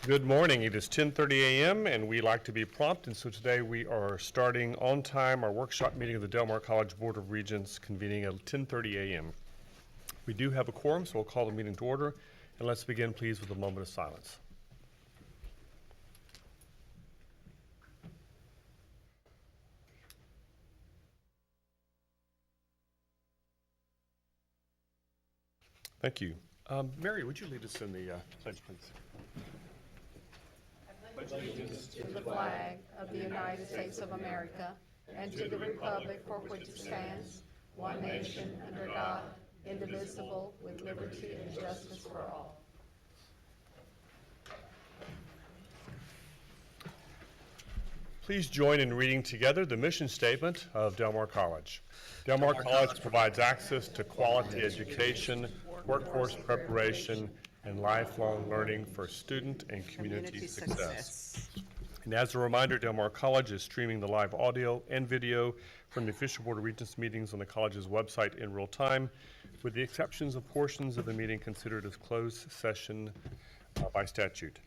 Good morning. It is 10:30 a.m. and we like to be prompt, and so today we are starting on time our workshop meeting of the Del Mar College Board of Regents, convening at 10:30 a.m. We do have a quorum, so we'll call the meeting to order, and let's begin, please, with a moment of silence. Thank you. Mary, would you lead us in the pledge, please? Allegiance to the flag of the United States of America and to the republic for which it stands, one nation under God, indivisible, with liberty and justice for all. Please join in reading together the mission statement of Del Mar College. Del Mar College provides access to quality education, workforce preparation, and lifelong learning for student and community success. And as a reminder, Del Mar College is streaming the live audio and video from the official Board of Regents meetings on the college's website in real time, with the exceptions of portions of the meeting considered as closed session by statute.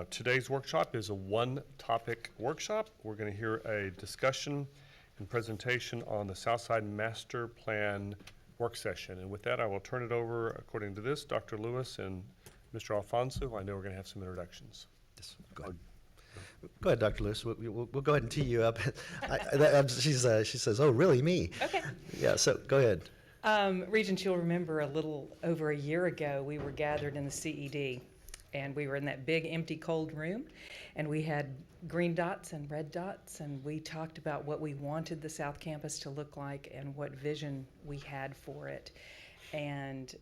Today's workshop is a one-topic workshop. We're going to hear a discussion and presentation on the Southside Master Plan work session. And with that, I will turn it over, according to this, Dr. Lewis and Mr. Alfonso. I know we're going to have some introductions. Yes, go ahead. Go ahead, Dr. Lewis. We'll go ahead and tee you up. She says, "Oh, really, me?" Okay. Yeah. So go ahead. Regents, you'll remember a little over a year ago, we were gathered in the CED, and we were in that big, empty, cold room, and we had green dots and red dots, and we talked about what we wanted the South Campus to look like and what vision we had for it. And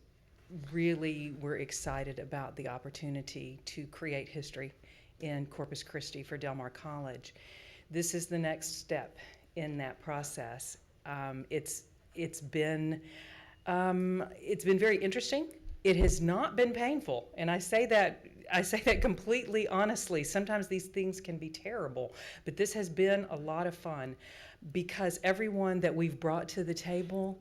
really, we're excited about the opportunity to create history in Corpus Christi for Del Mar College. This is the next step in that process. It's been very interesting. It has not been painful, and I say that completely honestly. Sometimes these things can be terrible, but this has been a lot of fun because everyone that we've brought to the table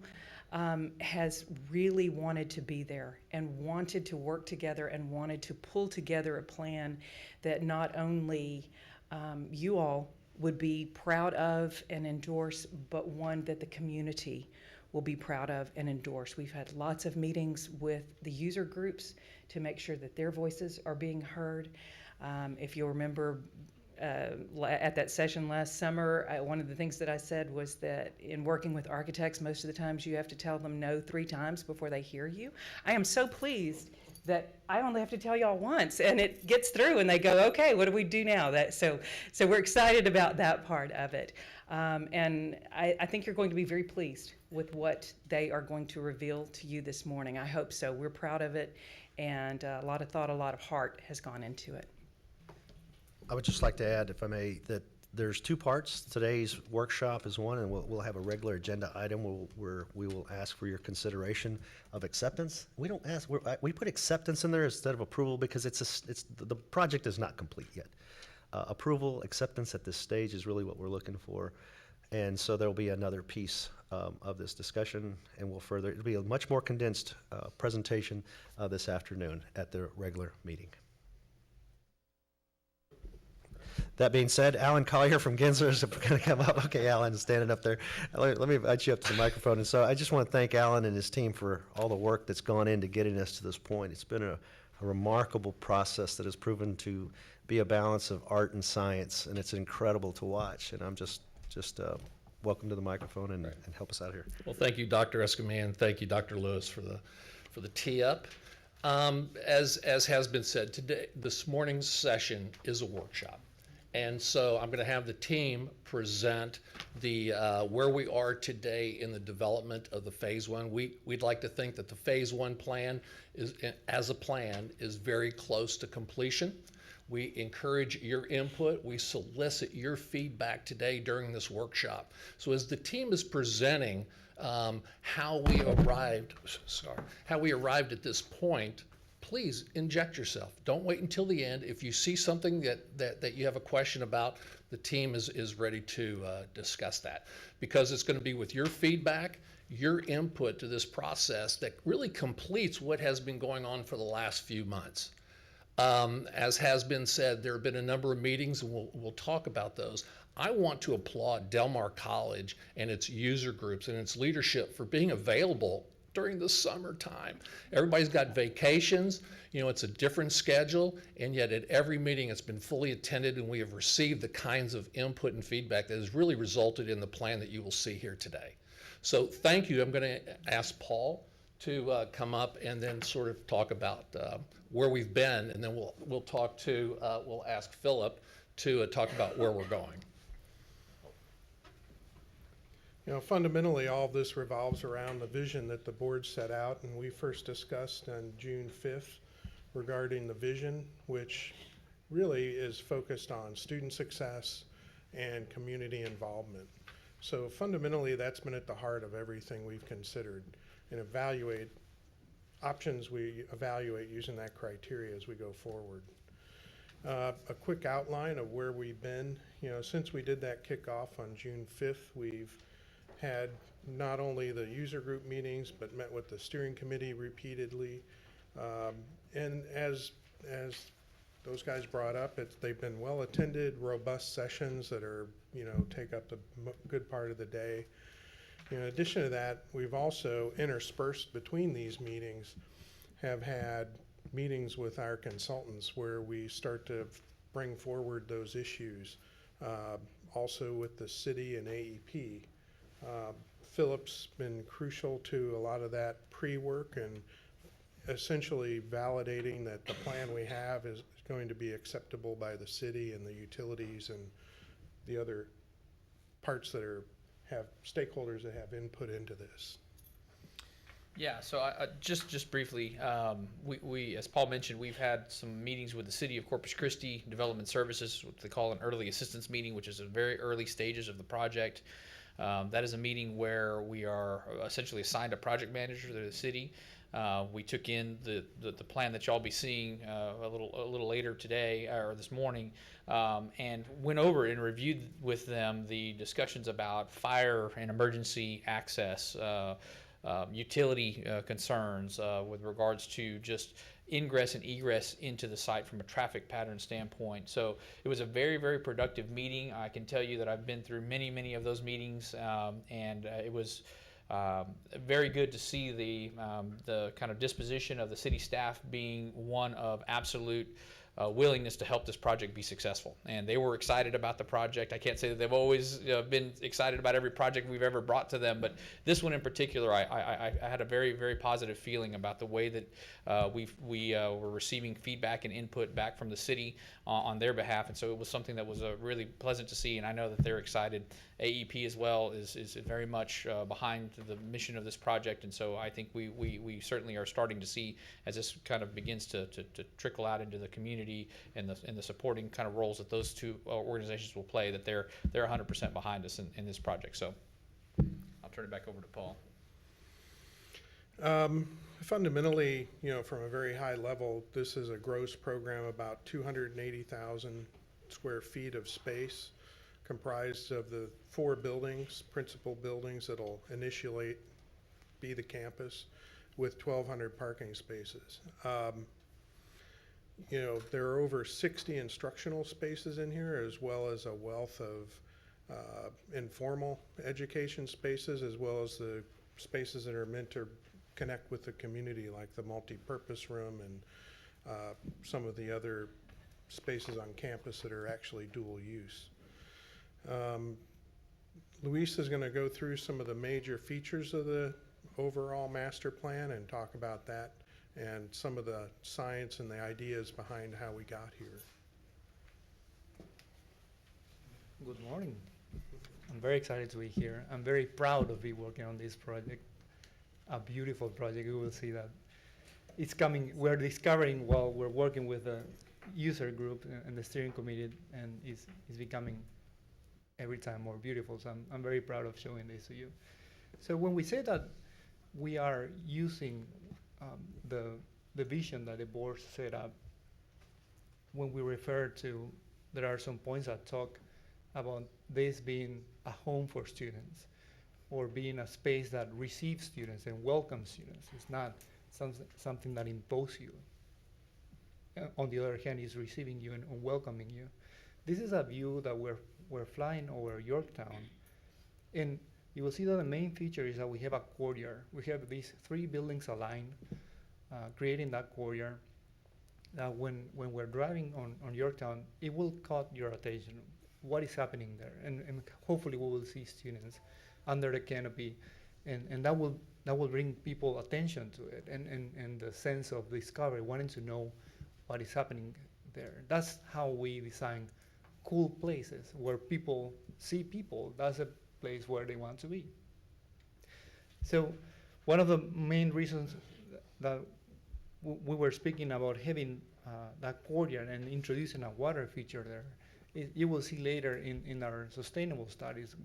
has really wanted to be there and wanted to work together and wanted to pull together a plan that not only you all would be proud of and endorse, but one that the community will be proud of and endorse. We've had lots of meetings with the user groups to make sure that their voices are being heard. If you'll remember at that session last summer, one of the things that I said was that in working with architects, most of the times you have to tell them no 3 times before they hear you. I am so pleased that I only have to tell y'all once and it gets through and they go, okay, what do we do now? So we're excited about that part of it. And I think you're going to be very pleased with what they are going to reveal to you this morning. I hope so. We're proud of it, and a lot of thought, a lot of heart has gone into it. I would just like to add, if I may, that there's 2 parts. Today's workshop is one, and we'll have a regular agenda item where we will ask for your consideration of acceptance. We don't ask. We put acceptance in there instead of approval because the project is not complete yet. Approval, acceptance at this stage is really what we're looking for. And so there'll be another piece of this discussion, and it'll be a much more condensed presentation this afternoon at the regular meeting. That being said, Alan Collier from Gensler is going to come up. Okay, Alan, standing up there. Let me invite you up to the microphone. And so I just want to thank Alan and his team for all the work that's gone into getting us to this point. It's been a remarkable process that has proven to be a balance of art and science, and it's incredible to watch. And I'm just welcome to the microphone and help us out here. Well, thank you, Dr. Escamilla. Thank you, Dr. Lewis, for the tee up. As has been said today, this morning's session is a workshop. And so I'm going to have the team present the where we are today in the development of the Phase 1. We'd like to think that the Phase 1 plan is very close to completion. We encourage your input. We solicit your feedback today during this workshop. So as the team is presenting how we arrived at this point, please inject yourself. Don't wait until the end. If you see something that you have a question about, the team is ready to discuss that, because it's going to be with your feedback, your input to this process that really completes what has been going on for the last few months. As has been said, there have been a number of meetings, and we'll talk about those. I want to applaud Del Mar College and its user groups and its leadership for being available during the summertime. Everybody's got vacations, it's a different schedule, and yet at every meeting it's been fully attended, and we have received the kinds of input and feedback that has really resulted in the plan that you will see here today. So thank you. I'm going to ask Paul to come up and then sort of talk about where we've been, and then we'll ask Philip to talk about where we're going. Fundamentally, all of this revolves around the vision that the board set out, and we first discussed on June 5th regarding the vision, which really is focused on student success and community involvement. So fundamentally, that's been at the heart of everything we've considered and evaluate options. We evaluate using that criteria as we go forward. A quick outline of where we've been. Since we did that kickoff on June 5th, we've had not only the user group meetings, but met with the steering committee repeatedly. And as those guys brought up, they've been well attended, robust sessions that are, take up the good part of the day. In addition to that, we've also interspersed between these meetings, have had meetings with our consultants where we start to bring forward those issues, also with the city and AEP. Philip's been crucial to a lot of that pre-work and essentially validating that the plan we have is going to be acceptable by the city and the utilities and the other parts that have stakeholders that have input into this. Yeah, so I just briefly, we as Paul mentioned, we've had some meetings with the City of Corpus Christi Development Services, what they call an early assistance meeting, which is a very early stages of the project. That is a meeting where we are essentially assigned a project manager to the city. We took in the plan that y'all be seeing a little later today or this morning, and went over and reviewed with them the discussions about fire and emergency access, utility concerns with regards to just ingress and egress into the site from a traffic pattern standpoint. So it was a very, very productive meeting. I can tell you that I've been through many, many of those meetings, and it was very good to see the kind of disposition of the city staff being one of absolute willingness to help this project be successful. And they were excited about the project. I can't say that they've always been excited about every project we've ever brought to them, but this one in particular, I had a very, very positive feeling about the way that we were receiving feedback and input back from the city on their behalf. And so it was something that was really pleasant to see, and I know that they're excited. AEP as well is very much behind the mission of this project, and so I think we certainly are starting to see, as this kind of begins to trickle out into the community and the supporting kind of roles that those two organizations will play, that they're 100% behind us in this project. So I'll turn it back over to Paul. Fundamentally, from a very high level, this is a gross program, about 280,000 square feet of space, comprised of the 4 buildings, principal buildings that'll initially be the campus, with 1,200 parking spaces. There are over 60 instructional spaces in here, as well as a wealth of informal education spaces, as well as the spaces that are meant to connect with the community, like the multi-purpose room and some of the other spaces on campus that are actually dual use. Luis is going to go through some of the major features of the overall master plan and talk about that and some of the science and the ideas behind how we got here. Good morning. I'm very excited to be here. I'm very proud of be working on this project. A beautiful project. You will see that it's coming. We're discovering while we're working with the user group and the steering committee, and it's becoming every time more beautiful. So I'm very proud of showing this to you. So when we say that we are using the vision that the board set up, when we refer to, there are some points that talk about this being a home for students, or being a space that receives students and welcomes students. It's not something that imposes you. on the other hand, is receiving you and welcoming you. This is a view that we're flying over Yorktown, and you will see that the main feature is that we have a courtyard. We have these 3 buildings aligned, creating that courtyard. When we're driving on Yorktown, it will caught your attention. What is happening there? And hopefully we will see students under the canopy, and that will bring people attention to it, and the sense of discovery, wanting to know what is happening there. That's how we design cool places where people see people. That's a place where they want to be. So one of the main reasons that we were speaking about having that courtyard and introducing a water feature there, you will see later in our sustainable studies,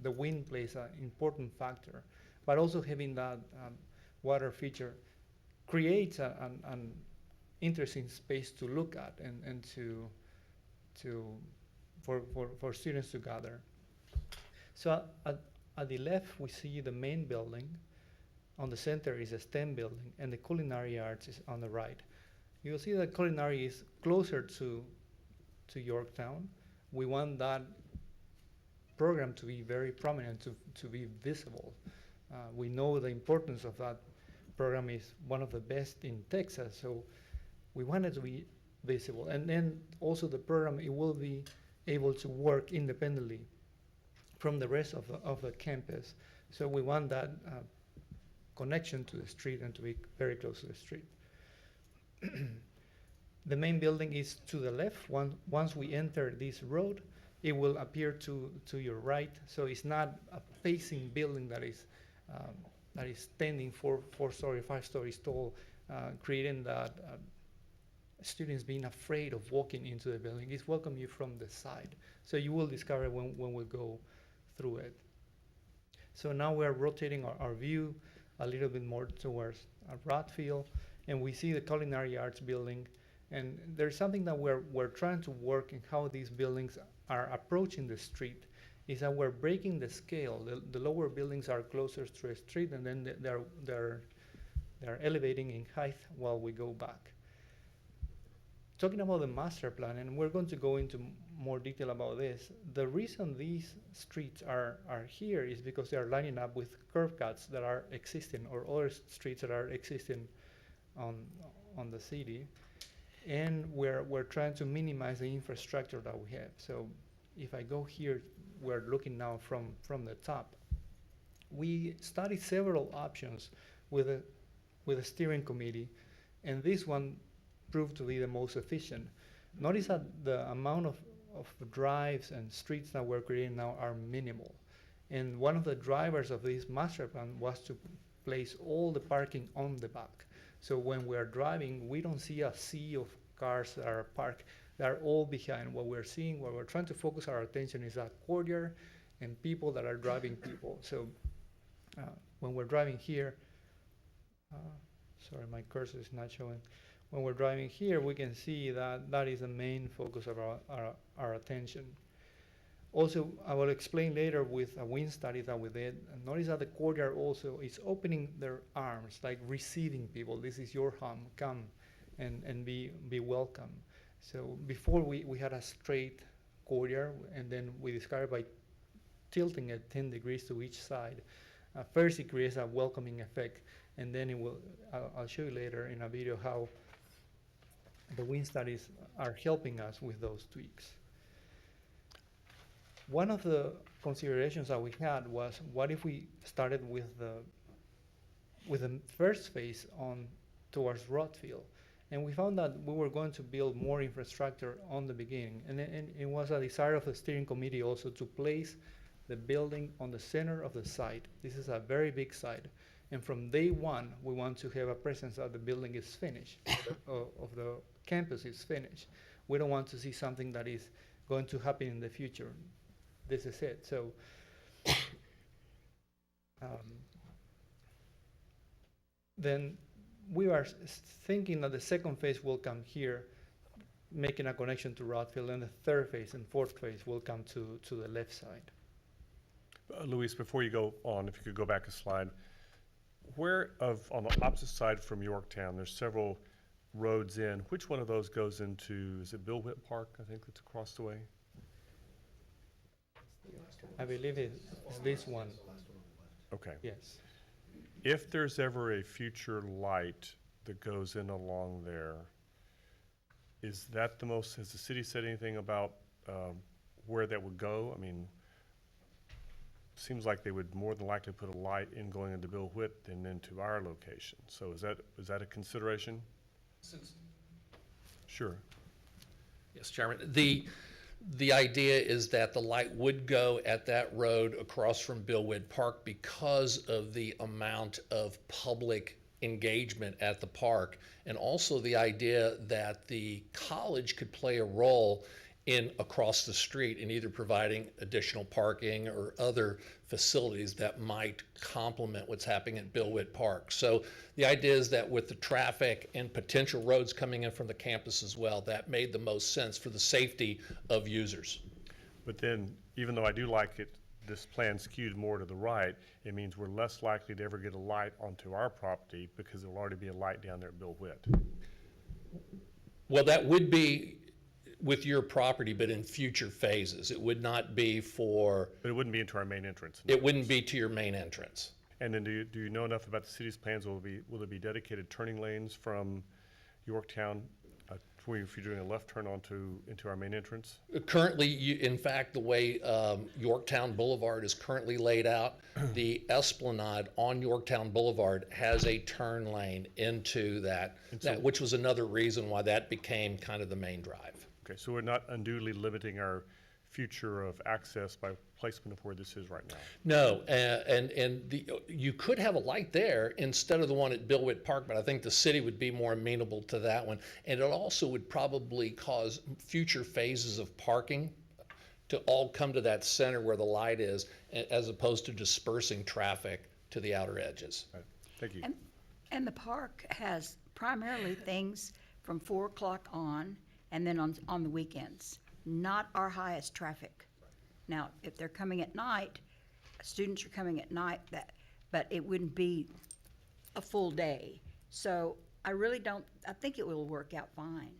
the wind plays an important factor, but also having that water feature creates an interesting space to look at and for students to gather. So at the left, we see the main building. On the center is a STEM building, and the culinary arts is on the right. You'll see that culinary is closer to Yorktown. We want that program to be very prominent, to be visible. We know the importance of that program is one of the best in Texas, so we want it to be visible. And then also the program, it will be able to work independently from the rest of the campus. So we want that connection to the street and to be very close to the street. The main building is to the left. Once we enter this road, it will appear to your right. So it's not a facing building that is standing 4-story, 5 stories tall, creating that students being afraid of walking into the building. It's welcome you from the side. So you will discover when we go through it. So now we're rotating our view a little bit more towards Rothfield, and we see the culinary arts building. And there's something that we're trying to work in how these buildings are approaching the street, is that we're breaking the scale. The lower buildings are closer to the street, and then they're elevating in height while we go back. Talking about the master plan, and we're going to go into more detail about this, the reason these streets are here is because they are lining up with curb cuts that are existing, or other streets that are existing on the city. And we're trying to minimize the infrastructure that we have. So if I go here, we're looking now from the top. We studied several options with a steering committee, and this one proved to be the most efficient. Notice that the amount of drives and streets that we're creating now are minimal. And one of the drivers of this master plan was to place all the parking on the back. So when we're driving, we don't see a sea of cars that are parked. They're all behind. What we're seeing, what we're trying to focus our attention is that courtyard and people that are driving people. So when we're driving here, sorry, my cursor is not showing. When we're driving here, we can see that that is the main focus of our attention. Also, I will explain later with a wind study that we did. And notice that the courtyard also is opening their arms, like receiving people. This is your home. Come and be welcome. So before we had a straight courtyard, and then we discovered by tilting it 10 degrees to each side, first it creates a welcoming effect, and then it will. I'll show you later in a video how the wind studies are helping us with those tweaks. One of the considerations that we had was, what if we started with the first phase on towards Rothfield? And we found that we were going to build more infrastructure on the beginning. And it was a desire of the steering committee also to place the building on the center of the site. This is a very big site. And from day one, we want to have a presence that the building is finished, of the campus is finished. We don't want to see something that is going to happen in the future. This is it. So then we are thinking that the second phase will come here, making a connection to Rothfield, and the third phase and fourth phase will come to the left side. Luis, before you go on, if you could go back a slide, on the opposite side from Yorktown, there's several roads in, which one of those goes into, is it Bill Witt Park, I think that's across the way? I believe it's this one, Okay. yes. If there's ever a future light that goes in along there, is that the most, has the city said anything about where that would go? I mean, seems like they would more than likely put a light in going into Bill Witt than into our location. So is that a consideration? Sure. Yes, Chairman. The idea is that the light would go at that road across from Bill Witt Park because of the amount of public engagement at the park, and also the idea that the college could play a role in across the street in either providing additional parking or other facilities that might complement what's happening at Bill Witt Park. So the idea is that with the traffic and potential roads coming in from the campus as well, that made the most sense for the safety of users. But then, even though I do like it, this plan skewed more to the right, it means we're less likely to ever get a light onto our property because there'll already be a light down there at Bill Witt. Well, that would be with your property, but in future phases. It would not be for, But it wouldn't be into our main entrance. it wouldn't be to your main entrance. And then do you know enough about the city's plans? Will there be dedicated turning lanes from Yorktown, if you're doing a left turn into our main entrance? Currently, in fact, the way Yorktown Boulevard is currently laid out, the Esplanade on Yorktown Boulevard has a turn lane into that, which was another reason why that became kind of the main drive. Okay, so we're not unduly limiting our future of access by placement of where this is right now. No, you could have a light there instead of the one at Bill Witt Park, but I think the city would be more amenable to that one. And it also would probably cause future phases of parking to all come to that center where the light is, as opposed to dispersing traffic to the outer edges. Right. Thank you. And the park has primarily things from 4 o'clock on, and then on the weekends, not our highest traffic. Now, if they're coming at night, students are coming at night, but it wouldn't be a full day. So I think it will work out fine.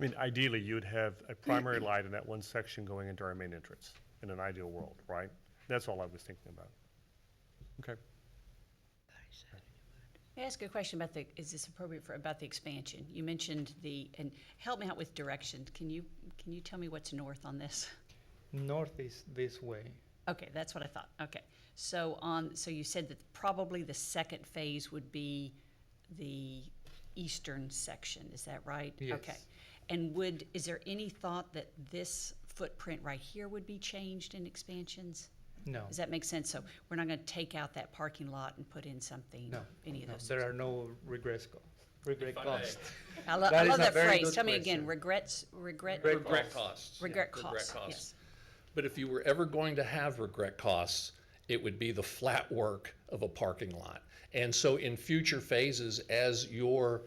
I mean, ideally, you'd have a primary light in that one section going into our main entrance in an ideal world, right? That's all I was thinking about. Okay. May I ask a question about is this appropriate about the expansion? You mentioned and help me out with directions. Can you tell me what's north on this? North is this way. Okay, that's what I thought. Okay. So you said that probably the second phase would be the eastern section, is that right? Yes. Okay. And is there any thought that this footprint right here would be changed in expansions? No. Does that make sense? So we're not going to take out that parking lot and put in something, No. any of those? There are no regret costs. I That is love a that very phrase. good Tell me again, question. regret costs. Regret Yeah, costs, yes. But if you were ever going to have regret costs, it would be the flat work of a parking lot. And so in future phases, as your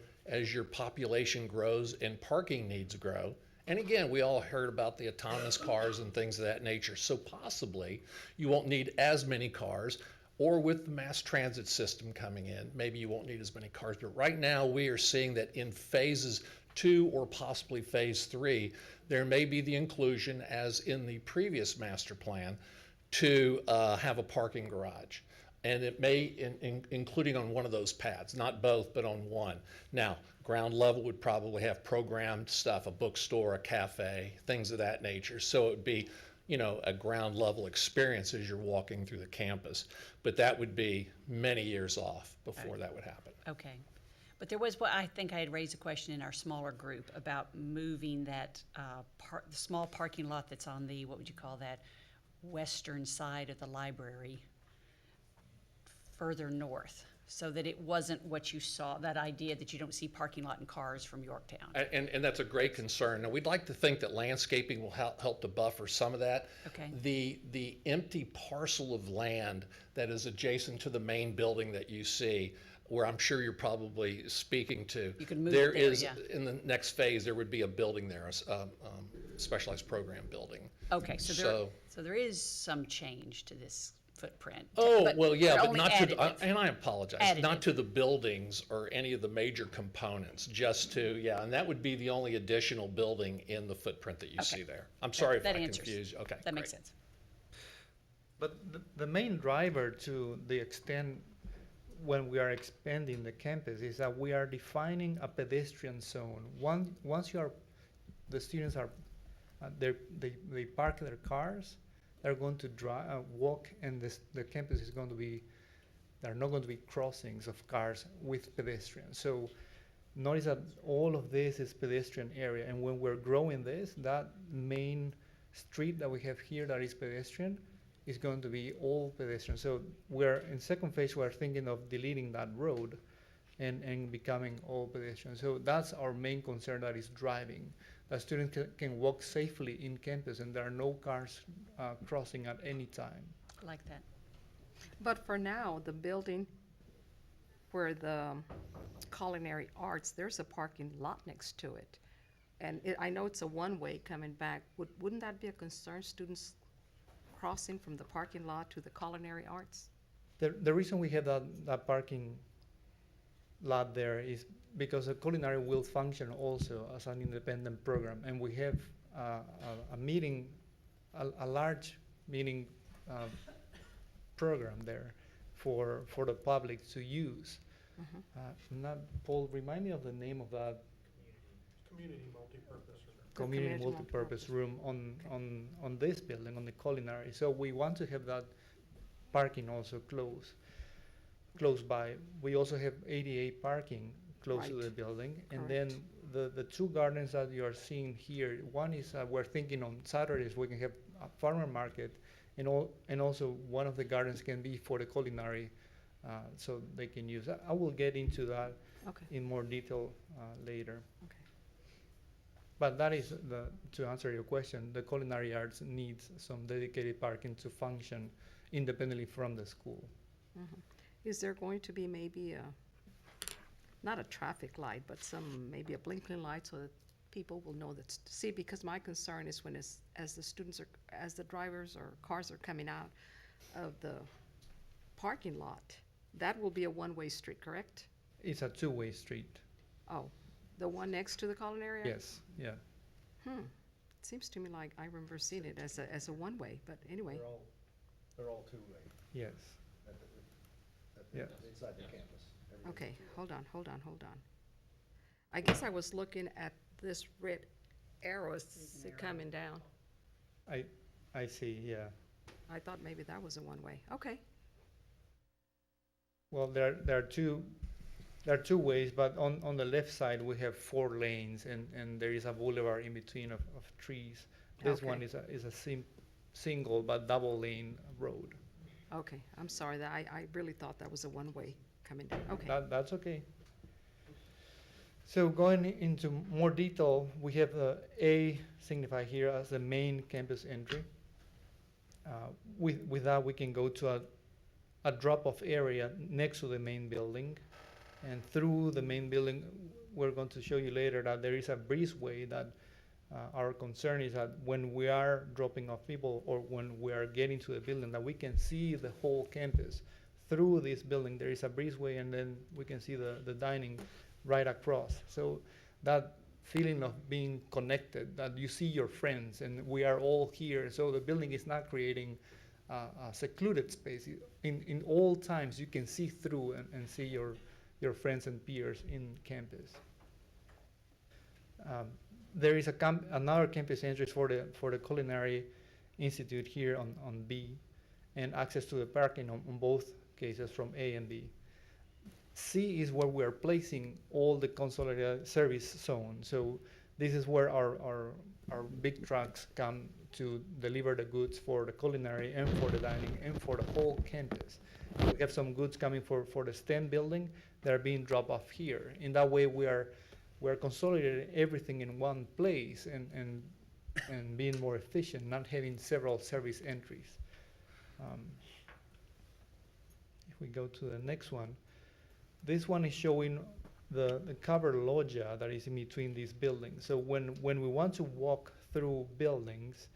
population grows and parking needs grow, and again, we all heard about the autonomous cars and things of that nature, so possibly you won't need as many cars, or with the mass transit system coming in, maybe you won't need as many cars. But right now, we are seeing that in phases 2 or possibly phase 3, there may be the inclusion, as in the previous master plan, to have a parking garage. And it may, including on one of those pads, not both, but on one. Now, ground level would probably have programmed stuff, a bookstore, a cafe, things of that nature. So it would be, a ground level experience as you're walking through the campus. But that would be many years off before that would happen. Okay. But there was, I think I had raised a question in our smaller group about moving that the small parking lot that's on the, what would you call that, western side of the library further north, so that it wasn't what you saw, that idea that you don't see parking lot and cars from Yorktown. And that's a great concern. Now, we'd like to think that landscaping will help to buffer some of that. Okay. The empty parcel of land that is adjacent to the main building that you see, where I'm sure you're probably speaking to. You could move there it there, is, yeah. in the next phase, there would be a building there, a specialized program building. Okay, so there is some change to this footprint. Oh, But well, yeah, they're but only not to, additive. and I apologize, not Additive. to the buildings or any of the major components, just to, yeah, and that would be the only additional building in the footprint that you see there. I'm sorry if I That answers. confused you. Okay, That makes great. sense. But the main driver to the extent when we are expanding the campus is that we are defining a pedestrian zone. Once the students are, they park their cars, they're going to walk, and the campus is going to be, there are not going to be crossings of cars with pedestrians. So notice that all of this is pedestrian area, and when we're growing this, that main street that we have here that is pedestrian is going to be all pedestrian. So we're in second phase, we're thinking of deleting that road and becoming all pedestrian. So that's our main concern that is driving. That students can walk safely in campus and there are no cars crossing at any time. I like that. But for now, the building where the culinary arts, there's a parking lot next to it. And I know it's a one-way coming back. Wouldn't that be a concern, students crossing from the parking lot to the culinary arts? The reason we have that parking lot there is because the culinary will function also as an independent program, and we have a meeting, a large meeting program there for the public to use. Paul, remind me of the name of that Community multipurpose. community Community multipurpose room on this building, on the culinary. So we want to have that parking also close by. We also have ADA parking close to Right. the building. And Correct. then the two gardens that you are seeing here, one is we're thinking on Saturdays we can have a farmer market, and also one of the gardens can be for the culinary, so they can use that. I will get into that Okay. in more detail later. Okay. But that is to answer your question, the culinary arts needs some dedicated parking to function independently from the school. Is there going to be maybe not a traffic light, but maybe a blinking light so that people will know that, see, because my concern is as the drivers or cars are coming out of the parking lot, that will be a one-way street, correct? It's a two-way street. Oh, the one next to the culinary arts? Yes, yeah. It seems to me like I remember seeing it as a one-way, but anyway. They're all two-way Yes. Yeah. inside the campus. Okay, hold on. I guess I was looking at this red arrow coming down. I see, yeah. I thought maybe that was a one-way. Okay, Well, there are two ways, but on the left side we have 4 lanes, and there is a boulevard in between of trees. This Okay. one is a single but double lane road. okay, I'm sorry, that I really thought that was a one-way coming down. Okay, That's okay. So going into more detail, we have the A signified here as the main campus entry. With that, we can go to a drop-off area next to the main building. And through the main building, we're going to show you later that there is a breezeway that our concern is that when we are dropping off people or when we are getting to the building, that we can see the whole campus. Through this building, there is a breezeway, and then we can see the dining right across. So that feeling of being connected, that you see your friends and we are all here. So the building is not creating a secluded space. In all times, you can see through and see your friends and peers in campus. There is another campus entrance for the Culinary Institute here on B, and access to the parking on both cases from A and B. C is where we're placing all the consolidated service zone. So this is where our big trucks come to deliver the goods for the culinary and for the dining and for the whole campus. We have some goods coming for the STEM building that are being dropped off here. In that way, we're consolidating everything in one place and being more efficient, not having several service entries. If we go to the next one, this one is showing the covered loggia that is in between these buildings. So when we want to walk through buildings,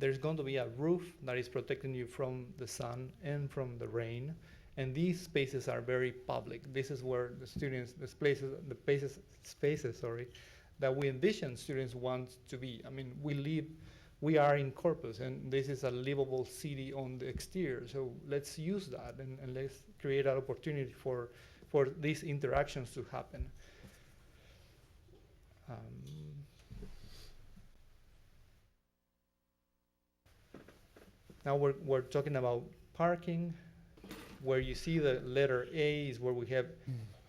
There's going to be a roof that is protecting you from the sun and from the rain. And these spaces are very public. This is where the students, spaces, that we envision students want to be. I mean, we are in Corpus, and this is a livable city on the exterior. So let's use that, and let's create an opportunity for these interactions to happen. Now we're talking about parking. Where you see the letter A is where we have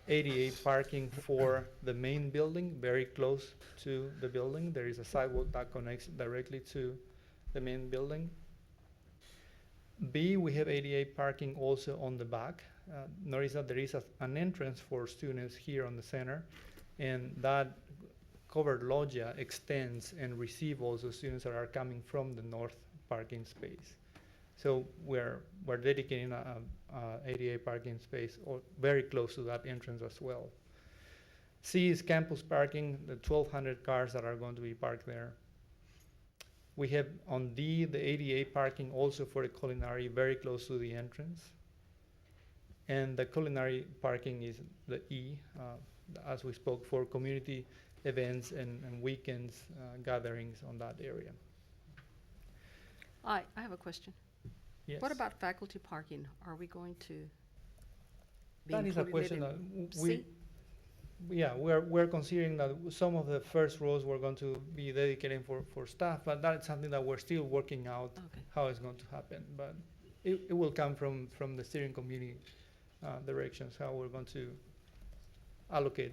ADA parking for the main building, very close to the building. There is a sidewalk that connects directly to the main building. B, we have ADA parking also on the back. Notice that there is an entrance for students here on the center, and that covered loggia extends and receives also students that are coming from the north parking space. So we're dedicating a ADA parking space or very close to that entrance as well. C is campus parking, the 1,200 cars that are going to be parked there. We have on D, the ADA parking also for the culinary, very close to the entrance. And the culinary parking is the E, as we spoke, for community events and weekends gatherings on that area. I have a question. Yes. What about faculty parking? Are we going to be That is a including it question in that we, C? yeah, we're considering that some of the first rows we're going to be dedicating for staff, but that's something that we're still working out Okay. how it's going to happen. But it will come from the steering committee directions, how we're going to allocate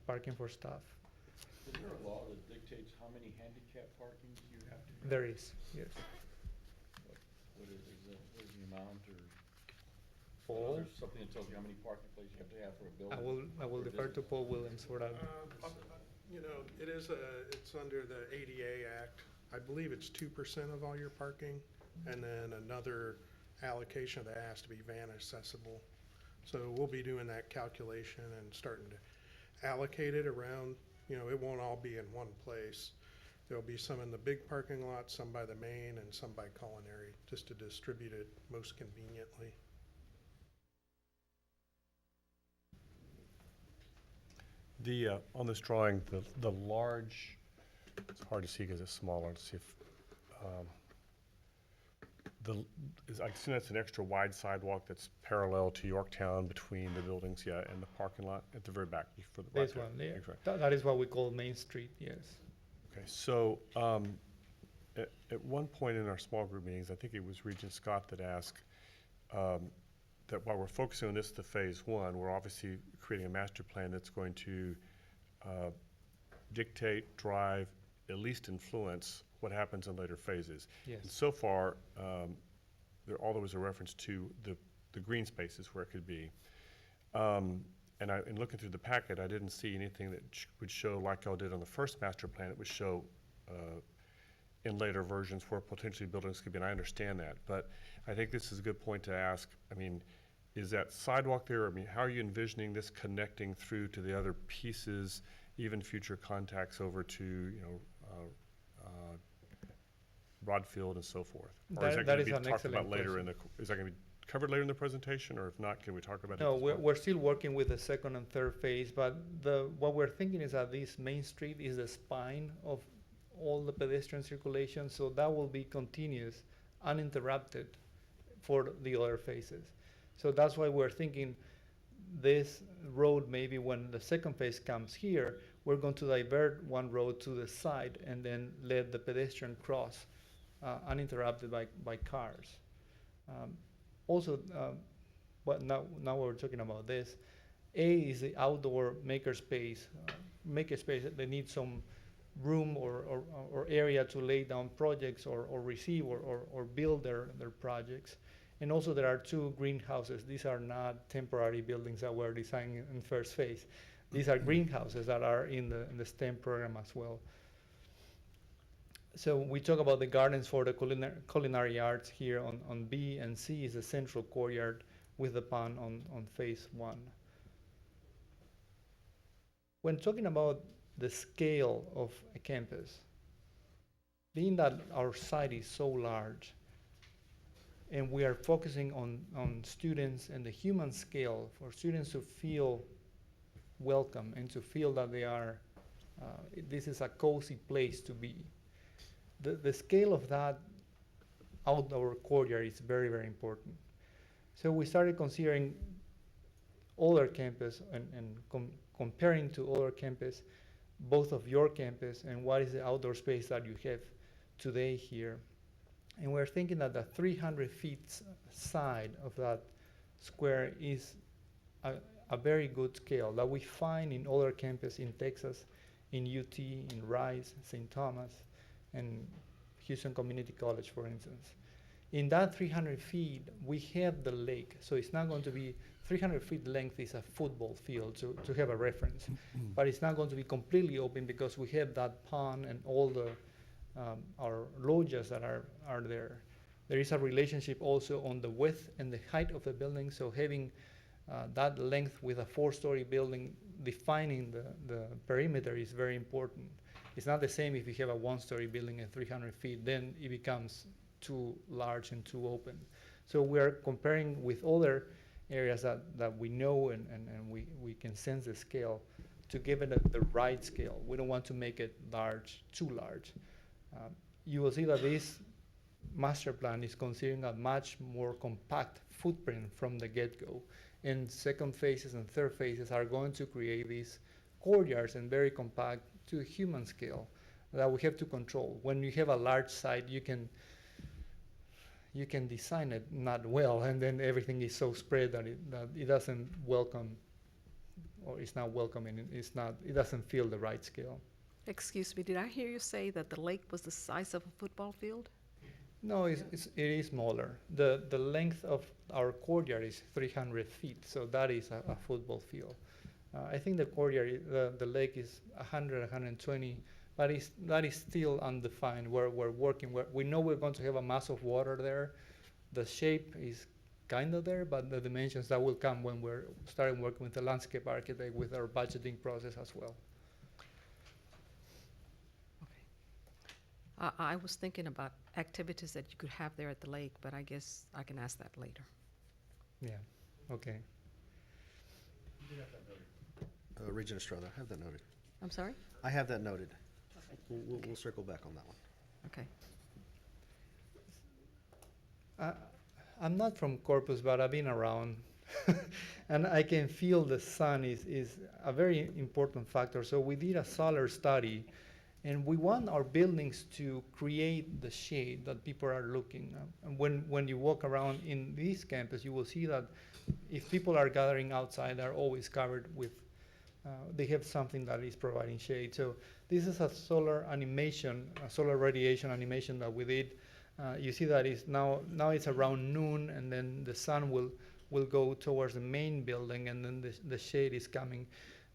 parking for staff. Is there a law that dictates how many handicap parkings you have to have? There is, yes. What is the amount, or Paul, there's something that tells you how many parking places you have to have for a building? I will or a defer to business? Paul Williams for that. You know, it's under the ADA Act. I believe it's 2% of all your parking, and then another allocation that has to be van accessible. So we'll be doing that calculation and starting to allocate it around, you know, it won't all be in one place. There'll be some in the big parking lot, some by the main, and some by culinary, just to distribute it most conveniently. On this drawing, the large, it's hard to see because it's smaller. Let's see if, I assume that's an extra wide sidewalk that's parallel to Yorktown between the buildings, yeah, and the parking lot at the very back. For the This right one, there. yeah. Exactly. That is what we call Main Street, yes. Okay, so at one point in our small group meetings, I think it was Regent Scott that asked that while we're focusing on this, the phase one, we're obviously creating a master plan that's going to dictate, drive, at least influence what happens in later phases. Yes. And so far, all there was a reference to the green spaces where it could be. And in looking through the packet, I didn't see anything that would show, like y'all did on the first master plan, it would show in later versions where potentially buildings could be, and I understand that. But I think this is a good point to ask. I mean, is that sidewalk there? I mean, how are you envisioning this connecting through to the other pieces, even future contacts over to, you know, Broadfield and so forth? Or is that That going is to be an talked about excellent later question. is that going to be covered later in the presentation, or if not, can we talk about it? No, at this point? we're still working with the second and third phase, but what we're thinking is that this Main Street is the spine of all the pedestrian circulation, so that will be continuous, uninterrupted for the other phases. So that's why we're thinking this road, maybe when the second phase comes here, we're going to divert one road to the side and then let the pedestrian cross uninterrupted by cars. Also, but now we're talking about this. A is the outdoor makerspace. Makerspace, they need some room or area to lay down projects or receive or build their projects. And also there are 2 greenhouses. These are not temporary buildings that we're designing in first phase. These are greenhouses that are in the STEM program as well. So we talk about the gardens for the culinary arts here on B, and C is the central courtyard with the pond on phase 1. When talking about the scale of a campus, being that our site is so large, and we are focusing on students and the human scale, for students to feel welcome and to feel that they are, this is a cozy place to be. The scale of that outdoor courtyard is very, very important. So we started considering other campus and comparing to other campus, both of your campus and what is the outdoor space that you have today here. And we're thinking that the 300 feet side of that square is a very good scale that we find in other campuses in Texas, in UT, in Rice, St. Thomas, and Houston Community College, for instance. In that 300 feet, we have the lake, so it's not going to be 300 feet length is a football field to have a reference, but it's not going to be completely open because we have that pond and all the our loggias that are there. There is a relationship also on the width and the height of the building, so having that length with a 4-story building defining the perimeter is very important. It's not the same if you have a 1-story building at 300 feet, then it becomes too large and too open. So we're comparing with other areas that we know and we can sense the scale to give it the right scale. We don't want to make it large, too large. You will see that this master plan is considering a much more compact footprint from the get-go. And second phases and third phases are going to create these courtyards and very compact to a human scale that we have to control. When you have a large site, you can design it not well, and then everything is so spread that it doesn't welcome, or it's not welcoming. It doesn't feel the right scale. Excuse me, did I hear you say that the lake was the size of a football field? No, it is smaller. The length of our courtyard is 300 feet, so that is a football field. I think the courtyard, the lake is 100, 120, but that is still undefined. We're working. We know we're going to have a mass of water there. The shape is kind of there, but the dimensions that will come when we're starting working with the landscape architect with our budgeting process as well. I was thinking about activities that you could have there at the lake, but I guess I can ask that later. Yeah, okay. Regent Estrada, I have that noted. I'm sorry? I have that noted. We'll circle back on that one. Okay. I'm not from Corpus, but I've been around. And I can feel the sun is a very important factor. So we did a solar study, and we want our buildings to create the shade that people are looking at. And when you walk around in this campus, you will see that if people are gathering outside, they're always covered with, they have something that is providing shade. So this is a solar animation, a solar radiation animation that we did. You see that now it's around noon, and then the sun will go towards the main building, and then the shade is coming.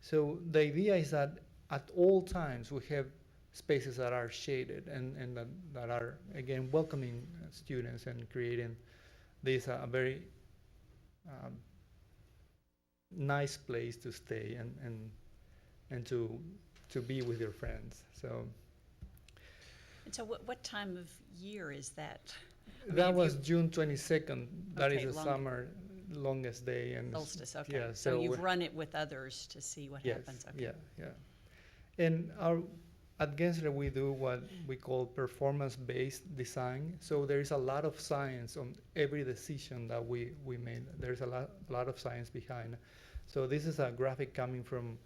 So the idea is that at all times we have spaces that are shaded and that are, again, welcoming students and creating this a very nice place to stay and to be with your friends. So. And so what time of year is that? I mean, That if was you- June 22nd. That Okay, is the summer longest day. And Solstice, okay. Yeah, So you've we're- run it with others to see what yes, happens, okay. yeah. And at Gensler, we do what we call performance-based design. So there is a lot of science on every decision that we made. There's a lot of science behind. So this is a graphic coming from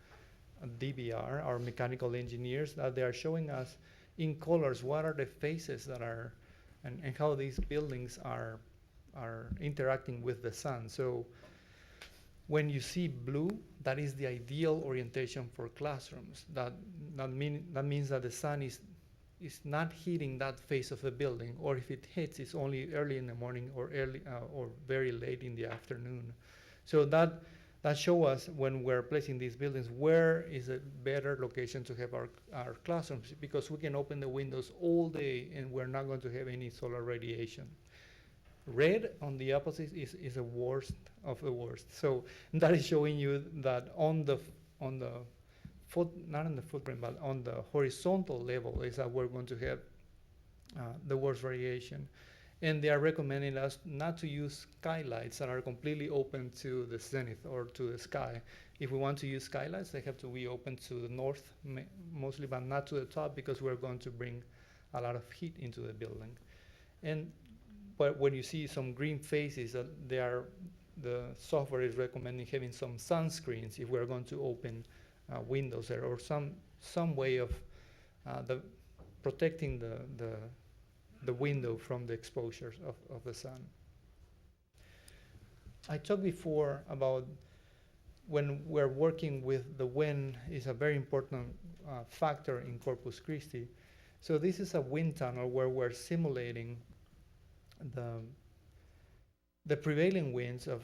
DBR, our mechanical engineers, that they are showing us in colors what are the phases that are, and how these buildings are interacting with the sun. So when you see blue, that is the ideal orientation for classrooms. That means that the sun is not hitting that face of the building, or if it hits, it's only early in the morning or or very late in the afternoon. So that show us when we're placing these buildings where is a better location to have our classrooms, because we can open the windows all day and we're not going to have any solar radiation. Red, on the opposite, is the worst of the worst. So that is showing you that on the not on the footprint, but on the horizontal level is that we're going to have the worst radiation. And they are recommending us not to use skylights that are completely open to the zenith or to the sky. If we want to use skylights, they have to be open to the north mostly, but not to the top, because we're going to bring a lot of heat into the building. But when you see some green faces, the software is recommending having some sunscreens if we're going to open windows there, or some way of protecting the window from the exposures of the sun. I talked before about when we're working with the wind is a very important factor in Corpus Christi. So this is a wind tunnel where we're simulating the prevailing winds of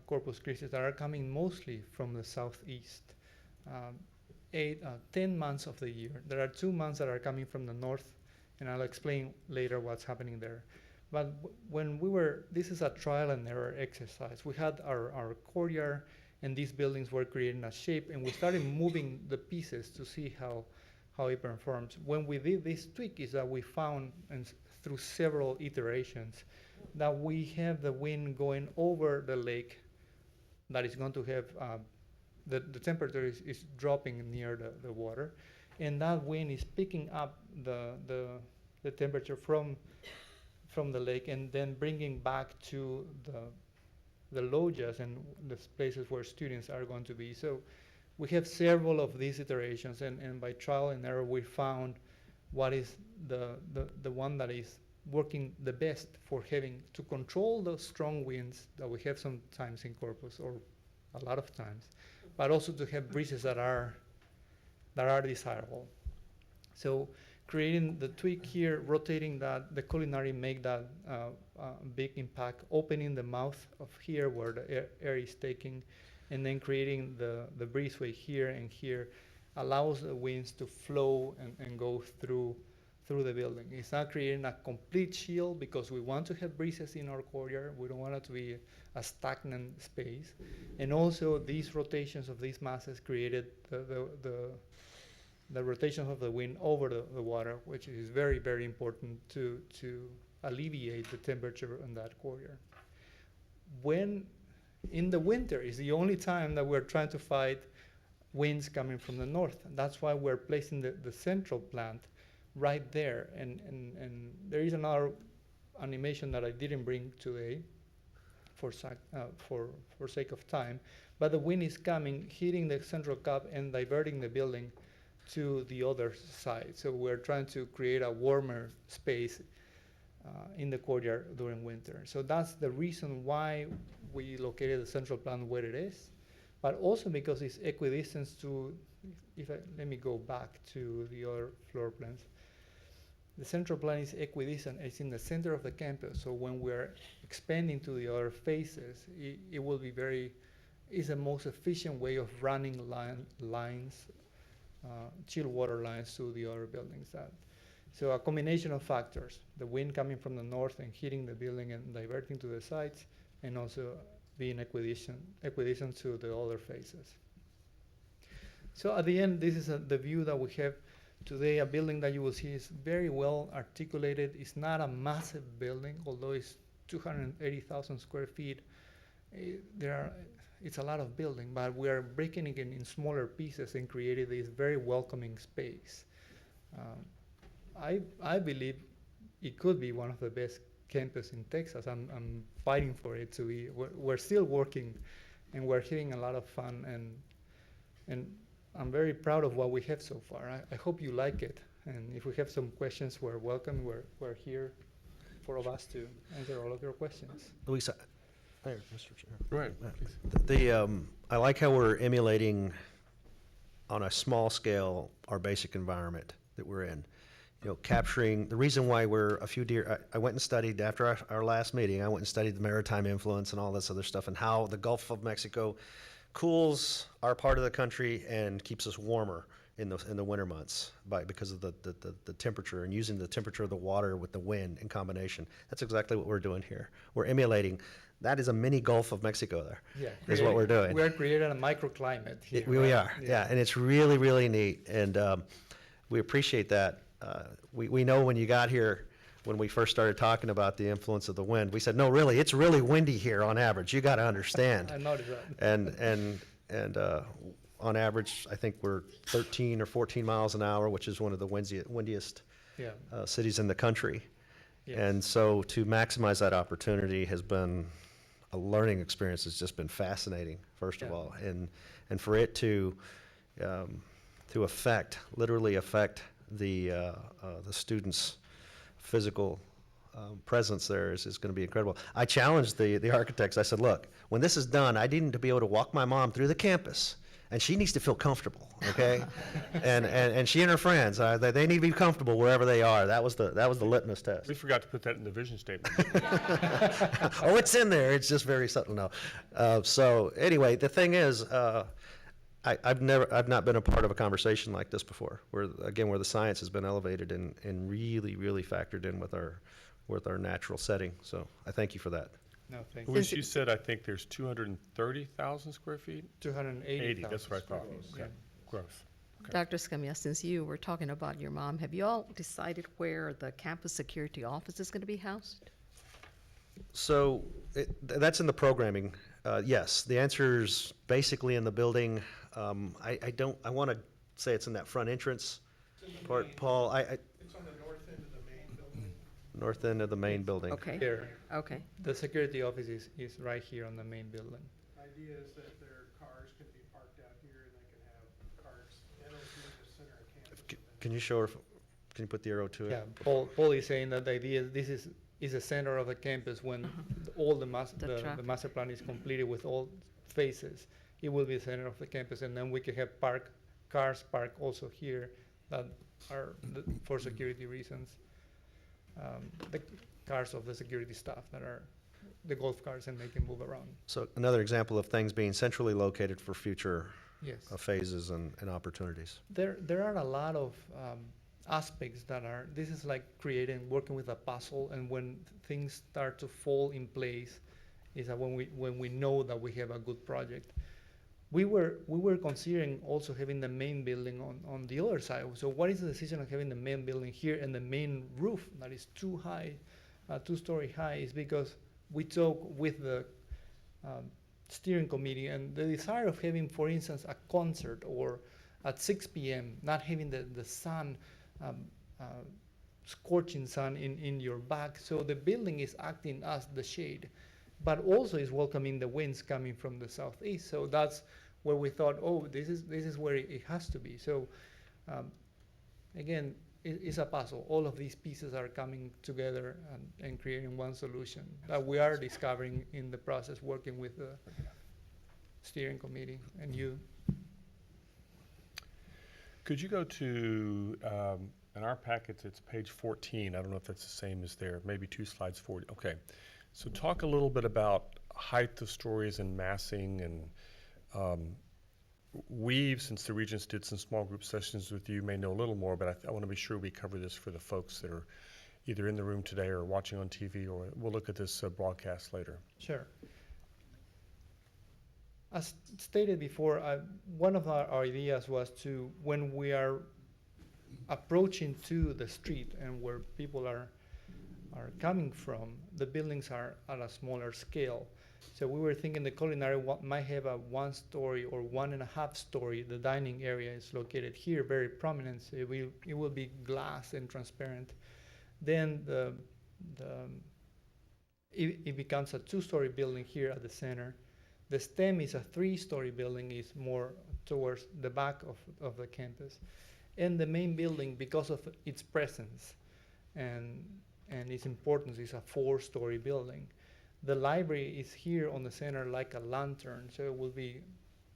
Corpus Christi that are coming mostly from the southeast. 10 months of the year. There are 2 months that are coming from the north, and I'll explain later what's happening there. But when this is a trial and error exercise. We had our courtyard, and these buildings were creating a shape, and we started moving the pieces to see how it performs. When we did this tweak is that we found, and through several iterations, that we have the wind going over the lake that is going to have, the temperature is dropping near the water, and that wind is picking up the temperature from the lake and then bringing back to the loggias and the places where students are going to be. So we have several of these iterations, and by trial and error we found what is the one that is working the best for having to control those strong winds that we have sometimes in Corpus, or a lot of times, but also to have breezes that are desirable. So creating the tweak here, rotating the culinary make that big impact, opening the mouth of here where the air is taking, and then creating the breezeway here and here allows the winds to flow and go through the building. It's not creating a complete shield because we want to have breezes in our courtyard. We don't want it to be a stagnant space. And also these rotations of these masses created the rotation of the wind over the water, which is very, very important to alleviate the temperature in that courtyard. When in the winter is the only time that we're trying to fight winds coming from the north. And that's why we're placing the central plant right there. And there is another animation that I didn't bring today for sake of time, but the wind is coming, hitting the central cap and diverting the building to the other side. So we're trying to create a warmer space in the courtyard during winter. So that's the reason why we located the central plant where it is, but also because it's equidistant to, let me go back to the other floor plans. The central plant is equidistant, it's in the center of the campus, so when we're expanding to the other faces, it will be it's the most efficient way of running lines, chill water lines to the other buildings. So a combination of factors, the wind coming from the north and hitting the building and diverting to the sides, and also being equidistant to the other faces. So at the end, this is the view that we have today. A building that you will see is very well articulated. It's not a massive building, although it's 280,000 square feet. It's a lot of building, but we are breaking it in smaller pieces and creating this very welcoming space. I believe it could be one of the best campus in Texas. I'm fighting for it to be. We're still working, and we're having a lot of fun, and I'm very proud of what we have so far. I hope you like it, and if we have some questions, we're welcome. We're here for all of us to answer all of your questions. Luisa, there, Mr. Chair. Right, I like how we're emulating on a small scale our basic environment that we're in. You know, capturing the reason why we're a few I went and studied after our last meeting. I went and studied the maritime influence and all this other stuff, and how the Gulf of Mexico cools our part of the country and keeps us warmer in the winter months because of the temperature, and using the temperature of the water with the wind in combination. That's exactly what we're doing here. We're emulating. That is a mini Gulf of Mexico there. Yeah, is what we're doing. We're creating a microclimate here. We are, yeah, and it's really, really neat, and we appreciate that. we know when you got here, when we first started talking about the influence of the wind, we said, no, really, it's really windy here on average. You got to understand. I noticed that. And on average, I think we're 13 or 14 miles an hour, which is one of the windiest Yeah. cities in the country. Yes. And so to maximize that opportunity has been a learning experience. It's just been fascinating, first of Yeah. all. And for it to literally affect the students' physical presence there is going to be incredible. I challenged the architects. I said, look, when this is done, I need to be able to walk my mom through the campus, and she needs to feel comfortable, okay? and she and her friends, they need to be comfortable wherever they are. That was the litmus test. We forgot to put that in the vision statement. Oh, it's in there. It's just very subtle. No. So anyway, the thing is, I've not been a part of a conversation like this before, where the science has been elevated and really factored in with our natural setting. So I thank you for that. No, thank you. Luis, you said, I think there's 230,000 square feet? 280,000. That's what I thought. Yeah. Okay, growth. Dr. Scamia, since you were talking about your mom, have you all decided where the campus security office is going to be housed? So that's in the programming. Yes, the answer is basically in the building. I want to say it's in that front entrance part, Paul. It's on the north end of the main building. North end of the main building. Okay, Here. okay. The security office is right here on the main building. Idea is that their cars can be parked out here and they can have cars entering the center of campus. Can you show her? Can you put the arrow to it? Yeah, Paul is saying that the idea is this is the center of the campus when all the master plan is completed with all phases. It will be the center of the campus, and then we can have cars parked also here that are for security reasons. The cars of the security staff that are the golf cars, and they can move around. So another example of things being centrally located for future Yes. phases and opportunities. There are a lot of aspects that are, this is like working with a puzzle, and when things start to fall in place is that when we know that we have a good project. We were considering also having the main building on the other side. So what is the decision of having the main building here and the main roof that is too high, 2-story high, is because we talked with the steering committee, and the desire of having, for instance, a concert or at 6 p.m., not having the sun, scorching sun in your back. So the building is acting as the shade, but also is welcoming the winds coming from the southeast. So that's where we thought, oh, this is where it has to be. So again, it's a puzzle. All of these pieces are coming together and creating one solution that we are discovering in the process, working with the steering committee and you. Could you go to, in our packets, it's page 14. I don't know if that's the same as there, maybe 2 slides forward. Okay. So talk a little bit about height of stories and massing, and since the Regents did some small group sessions with you, may know a little more, but I want to be sure we cover this for the folks that are either in the room today or watching on TV, or we'll look at this broadcast later. Sure. As stated before, one of our ideas was to, when we are approaching to the street and where people are coming from, the buildings are at a smaller scale. So we were thinking the culinary might have a 1-story or 1.5-story. The dining area is located here, very prominent. So it will be glass and transparent. Then it becomes a 2-story building here at the center. The stem is a 3-story building, is more towards the back of the campus. And the main building, because of its presence and its importance, is a 4-story building. The library is here on the center like a lantern, so it will be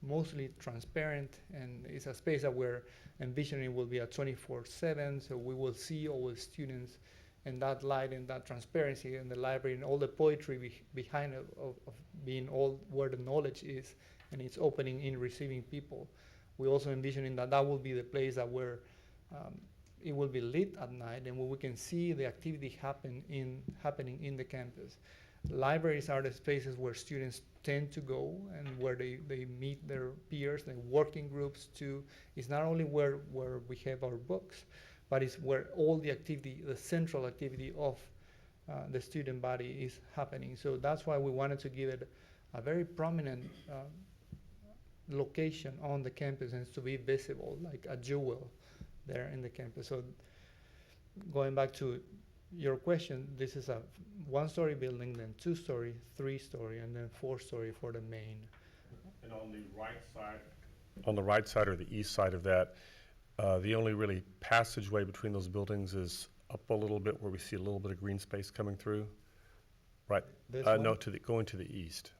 mostly transparent, and it's a space that we're envisioning will be a 24/7, so we will see all the students and that light and that transparency in the library and all the poetry behind it of being all where the knowledge is, and it's opening in receiving people. We're also envisioning that will be the place that where it will be lit at night and where we can see the activity happening in the campus. Libraries are the spaces where students tend to go and where they meet their peers, the working groups too. It's not only where we have our books, but it's where all the activity, the central activity of the student body is happening. So that's why we wanted to give it a very prominent location on the campus and to be visible, like a jewel there in the campus. So going back to your question, this is a one-story building, then two-story, three-story, and then four-story for the main. And on the right side or the east side of that, the only really passageway between those buildings is up a little bit where we see a little bit of green space coming through. Right, This no, one? going to the east.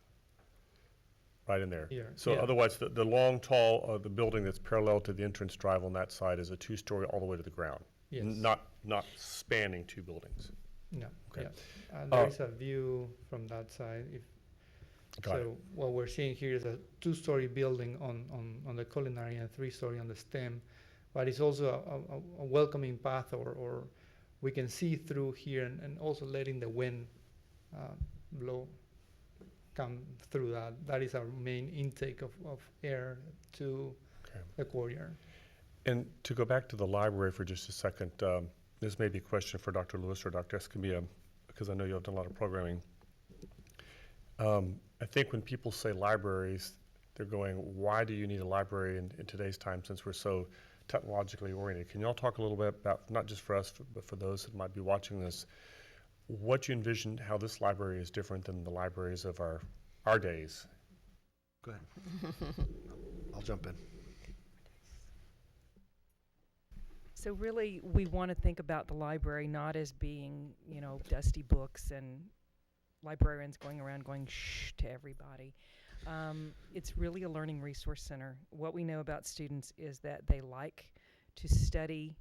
Right in there. Here, So yeah. otherwise, the long, tall, the building that's parallel to the entrance drive on that side is a two-story all the way to the ground. Yes. Not spanning two buildings. No, Okay. yeah. And there is a view from that side. Got it. So what we're seeing here is a two-story building on the culinary and three-story on the STEM, but it's also a welcoming path, or we can see through here, and also letting the wind come through that. That is our main intake of air to Okay. the courtyard. And to go back to the library for just a second, this may be a question for Dr. Lewis or Dr. Escamilla, because I know you have done a lot of programming. I think when people say libraries, they're going, why do you need a library in today's time since we're so technologically oriented? Can you all talk a little bit about, not just for us, but for those that might be watching this, what you envision how this library is different than the libraries of our days? Go ahead. I'll jump in. So really, we want to think about the library not as being, dusty books and librarians going around going shh to everybody. It's really a learning resource center. What we know about students is that they like to study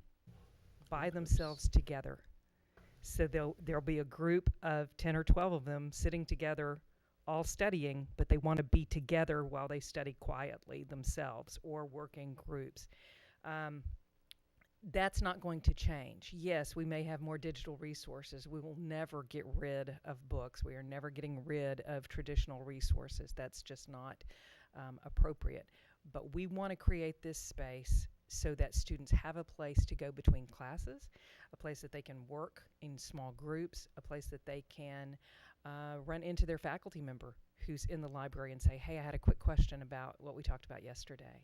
by themselves together. So there'll be a group of 10 or 12 of them sitting together, all studying, but they want to be together while they study quietly themselves or work in groups. That's not going to change. Yes, we may have more digital resources. We will never get rid of books. We are never getting rid of traditional resources. That's just not appropriate. But we want to create this space so that students have a place to go between classes, a place that they can work in small groups, a place that they can run into their faculty member who's in the library and say, hey, I had a quick question about what we talked about yesterday.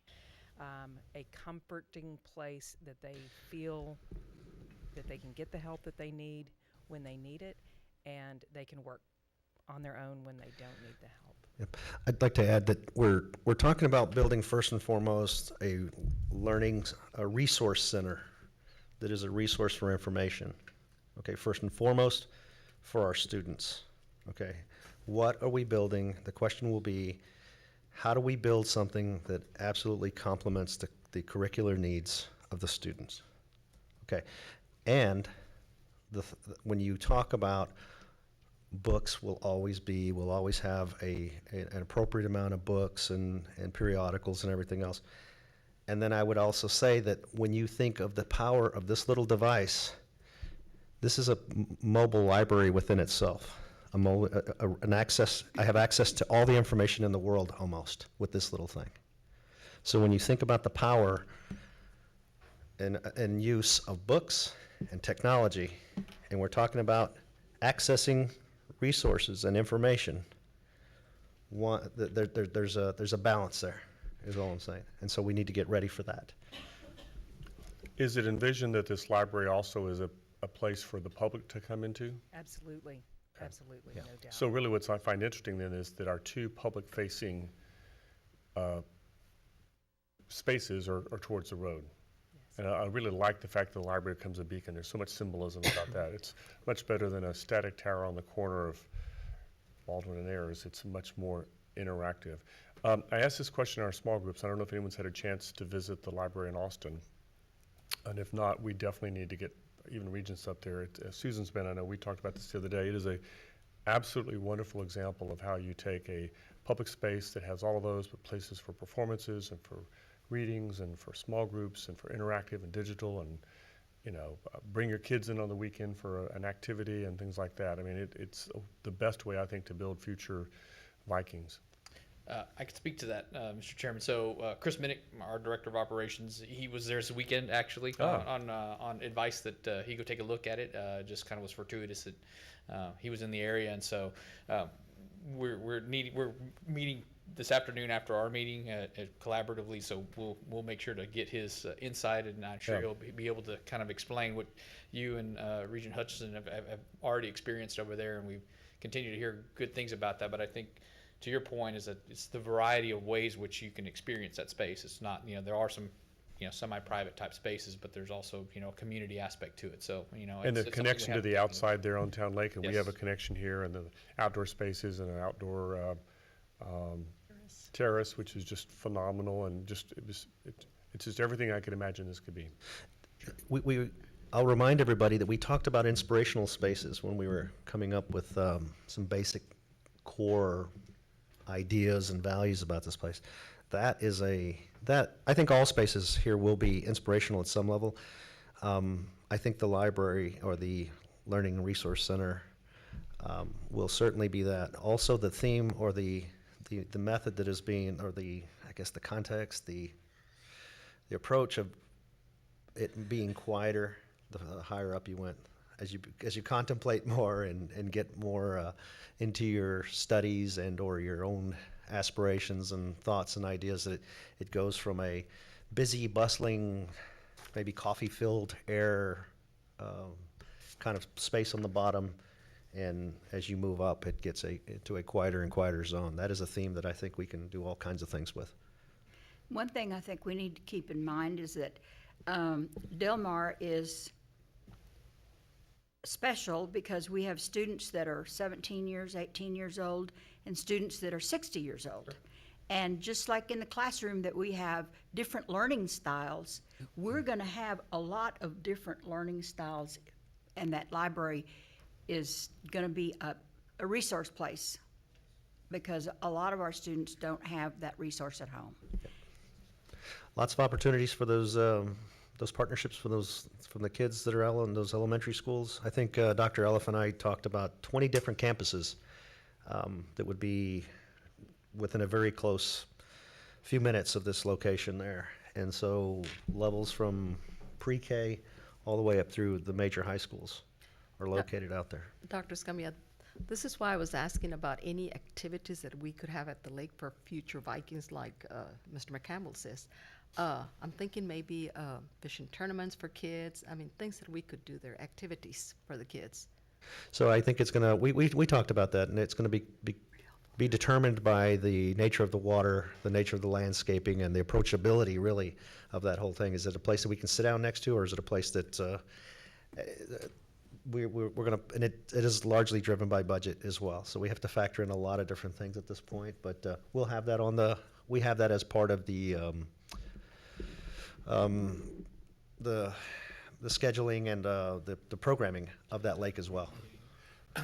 A comforting place that they feel that they can get the help that they need when they need it, and they can work on their own when they don't need the help. Yep. I'd like to add that we're talking about building first and foremost a resource center that is a resource for information. Okay, first and foremost for our students. Okay, what are we building? The question will be, how do we build something that absolutely complements the curricular needs of the students? Okay, and when you talk about books, we'll always have an appropriate amount of books and periodicals and everything else. And then I would also say that when you think of the power of this little device, this is a mobile library within itself. I have access to all the information in the world almost with this little thing. So when you think about the power and use of books and technology, and we're talking about accessing resources and information, there's a balance there, is all I'm saying. And so we need to get ready for that. Is it envisioned that this library also is a place for the public to come into? Absolutely. Absolutely, Yeah. no doubt. So really what I find interesting then is that our two public-facing spaces are towards the road. Yes. And I really like the fact that the library becomes a beacon. There's so much symbolism about that. It's much better than a static tower on the corner of Baldwin and Ayers. It's much more interactive. I asked this question in our small groups. I don't know if anyone's had a chance to visit the library in Austin. And if not, we definitely need to get even Regents up there. Susan's been, I know we talked about this the other day. It is a absolutely wonderful example of how you take a public space that has all of those, but places for performances and for readings and for small groups and for interactive and digital, and bring your kids in on the weekend for an activity and things like that. I mean, it's the best way, I think, to build future Vikings. I could speak to that, Mr. Chairman. So Chris Minnick, our Director of Operations, he was there this weekend actually on advice that he go take a look at it. Just kind of was fortuitous that he was in the area, and so we're meeting this afternoon after our meeting collaboratively. So we'll make sure to get his insight, and I'm sure he'll be able to kind of explain what you and Regent Hutchinson have already experienced over there, and we continue to hear good things about that. But I think, to your point, is that it's the variety of ways which you can experience that space. It's not, there are some, semi-private type spaces, but there's also, a community aspect to it. So, And the it's connection to the outside there on Town Lake, and we have a Yes. connection here, and the outdoor spaces and an outdoor terrace, which is just phenomenal, and it's just everything I could imagine this could be. I'll remind everybody that we talked about inspirational spaces when we were coming up with some basic core ideas and values about this place. I think all spaces here will be inspirational at some level. I think the library or the Learning and Resource Center will certainly be that. Also, the theme or the method that is being, or the context, the approach of it being quieter, the higher up you went. As you contemplate more and get more into your studies and or your own aspirations and thoughts and ideas, that it goes from a busy, bustling, maybe coffee-filled air kind of space on the bottom, and as you move up, it gets into a quieter and quieter zone. That is a theme that I think we can do all kinds of things with. One thing I think we need to keep in mind is that Del Mar is special because we have students that are 17 years, 18 years old, and students that are 60 years old. And just like in the classroom that we have different learning styles, we're going to have a lot of different learning styles, and that library is going to be a resource place because a lot of our students don't have that resource at home. Lots of opportunities for those partnerships from the kids that are in those elementary schools. I think Dr. Elif and I talked about 20 different campuses that would be within a very close few minutes of this location there. And so levels from pre-K all the way up through the major high schools are located out there. Dr. Scamia, this is why I was asking about any activities that we could have at the lake for future Vikings, like Mr. McCampbell says. I'm thinking maybe fishing tournaments for kids. I mean, things that we could do there, activities for the kids. So I think it's gonna, we talked about that, and it's gonna be determined by the nature of the water, the nature of the landscaping, and the approachability, really, of that whole thing. Is it a place that we can sit down next to, or is it a place that we're gonna, and it is largely driven by budget as well. So we have to factor in a lot of different things at this point, but we'll have that we have that as part of the scheduling and the programming of that lake as well.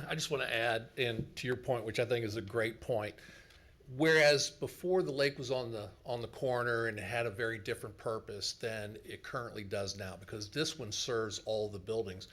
I just want to add, and to your point, which I think is a great point, whereas before the lake was on the corner and it had a very different purpose than it currently does now, because this one serves all the buildings.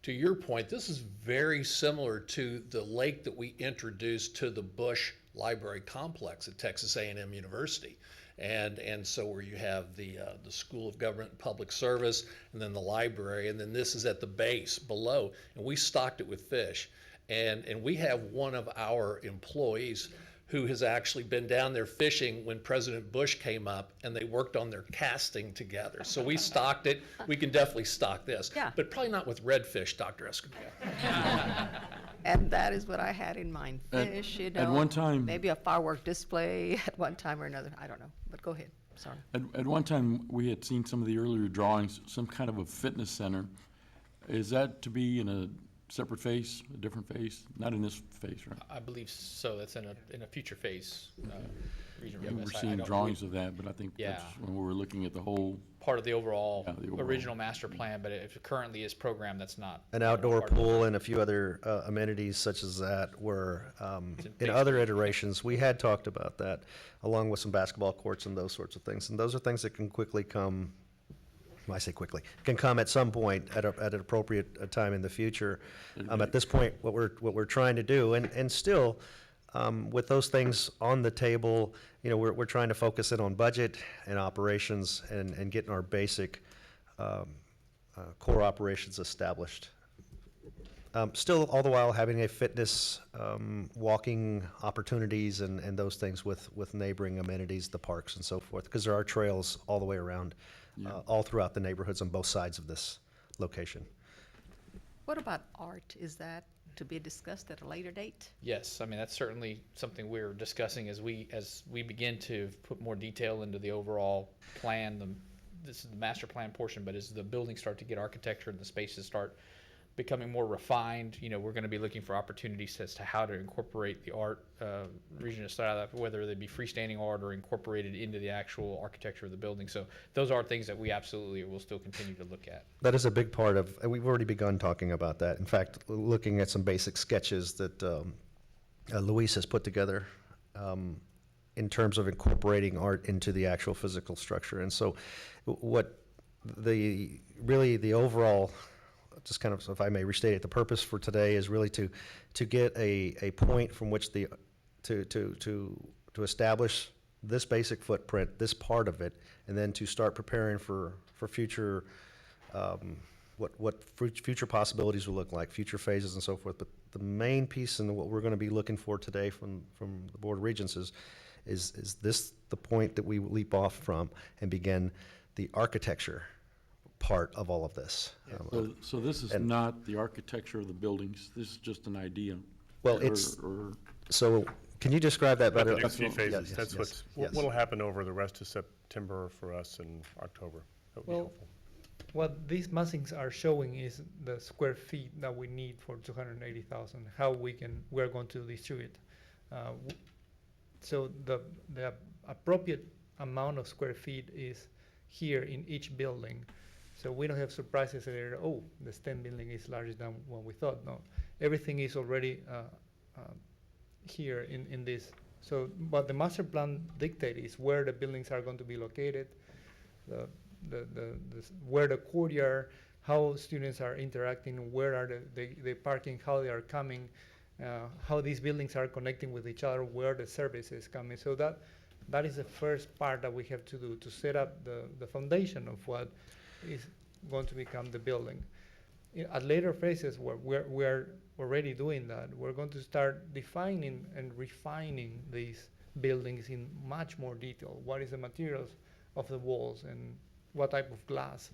To your point, this is very similar to the lake that we introduced to the Bush Library Complex at Texas A&M University. And so where you have the School of Government and Public Service, and then the library, and then this is at the base below, and we stocked it with fish. And we have one of our employees who has actually been down there fishing when President Bush came up, and they worked on their casting together. So we stocked it. We can definitely stock this, Yeah. but probably not with redfish, Dr. Escamilla. And that is what I had in mind. Fish, at one time- maybe a firework display at one time or another. I don't know, but go ahead. Sorry. At one time, we had seen some of the earlier drawings, some kind of a fitness center. Is that to be in a separate phase, a different phase? Not in this phase, right? I believe so. That's in a future phase. Region Yeah, Rep. we're I seeing don't- drawings of that, but I think Yeah. that's when we were looking at the whole. Part of the overall, Yeah, the overall. original master plan, but if it currently is programmed, that's not. An outdoor part of it. pool and a few other amenities such as that were, in in phase other iterations, we had talked about that, along with some basketball courts and those sorts of things. And those are things that can quickly come, when I say quickly, can come at some point at an appropriate time in the future. At this point, what we're trying to do, and still, With those things on the table, we're trying to focus in on budget and operations and getting our basic core operations established. Still, all the while having a fitness, walking opportunities and those things with neighboring amenities, the parks and so forth, because there are trails all the way around, all throughout the neighborhoods on both sides of this location. What about art? Is that to be discussed at a later date? Yes, I mean, that's certainly something we're discussing as we begin to put more detail into the overall plan. This is the master plan portion, but as the buildings start to get architecture and the spaces start becoming more refined, we're going to be looking for opportunities as to how to incorporate the art region style, whether they be freestanding art or incorporated into the actual architecture of the building. So those are things that we absolutely will still continue to look at. That is a big part of, and we've already begun talking about that. In fact, looking at some basic sketches that Luis has put together in terms of incorporating art into the actual physical structure. And so what the overall, just kind of, if I may restate it, the purpose for today is really to get a point from which to establish this basic footprint, this part of it, and then to start preparing for future, what future possibilities will look like, future phases and so forth. But the main piece and what we're going to be looking for today from the Board of Regents is this the point that we leap off from and begin the architecture part of all of this. So this is not the architecture of the buildings, this is just an idea? Well, so can you describe that About better? the next few phases, Yes, that's yes, what'll happen over the rest of September for us and October. That would be Well, helpful. What these massings are showing is the square feet that we need for 280,000, how we're going to distribute. So the appropriate amount of square feet is here in each building. So we don't have surprises there, the STEM building is larger than what we thought. No, everything is already here in this. So what the master plan dictates is where the buildings are going to be located, where the courtyard, how students are interacting, where are the parking, how they are coming, how these buildings are connecting with each other, where the service is coming. So that is the first part that we have to do to set up the foundation of what is going to become the building. At later phases where we're already doing that, we're going to start defining and refining these buildings in much more detail. What is the materials of the walls and what type of glass?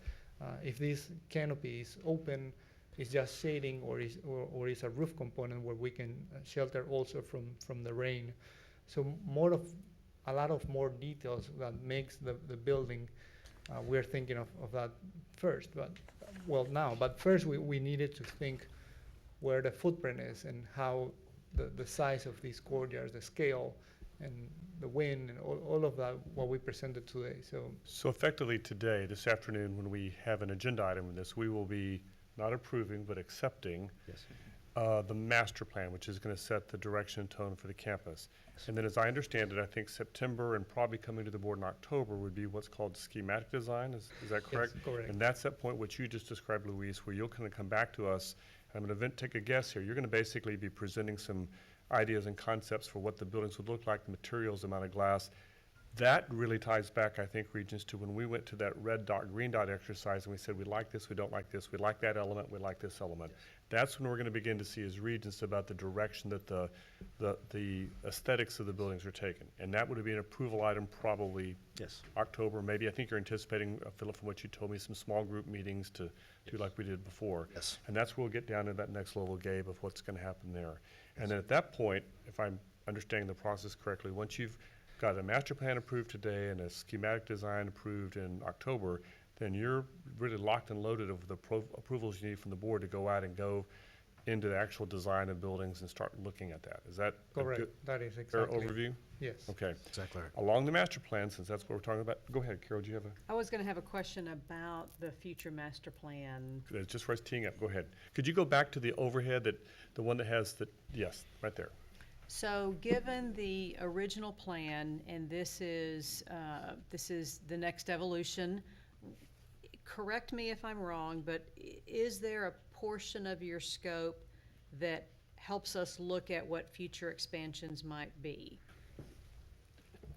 If this canopy is open, is just shading, or is a roof component where we can shelter also from the rain. So a lot of more details that makes the building. We're thinking of that first, but first we needed to think where the footprint is and how the size of these courtyards, the scale, and the wind, and all of that, what we presented today. So effectively today, this afternoon, when we have an agenda item in this, we will be not approving, but accepting the master plan, which is going to set the direction and tone for the campus. And then as I understand it, I think September and probably coming to the board in October would be what's called schematic design. Is that correct? Yes, correct. And that's that point which you just described, Luis, where you'll kind of come back to us. I'm going to take a guess here. You're going to basically be presenting some ideas and concepts for what the buildings would look like, the materials, the amount of glass. That really ties back, I think, Regents, to when we went to that red dot, green dot exercise and we said, we like this, we don't like this, we like that element, we like this element. That's when we're going to begin to see as Regents about the direction that the aesthetics of the buildings are taken. And that would be an approval item probably October, maybe. I think you're anticipating, Philip, from what you told me, some small group meetings to do like we did before. Yes. And that's where we'll get down to that next level, Gabe, of what's going to happen there. And then at that point, if I'm understanding the process correctly, once you've got a master plan approved today and a schematic design approved in October, then you're really locked and loaded of the approvals you need from the board to go out and go into the actual design of buildings and start looking at that. Is that correct? a good, That is fair exactly. overview? Yes. Okay. Exactly right. Along the master plan, since that's what we're talking about, go ahead, Carol, do you have I was going to have a question about the future master plan. it's just right teeing up, go ahead. Could you go back to the overhead, the one that has the, yes, right there. So given the original plan, and this is the next evolution, correct me if I'm wrong, but is there a portion of your scope that helps us look at what future expansions might be.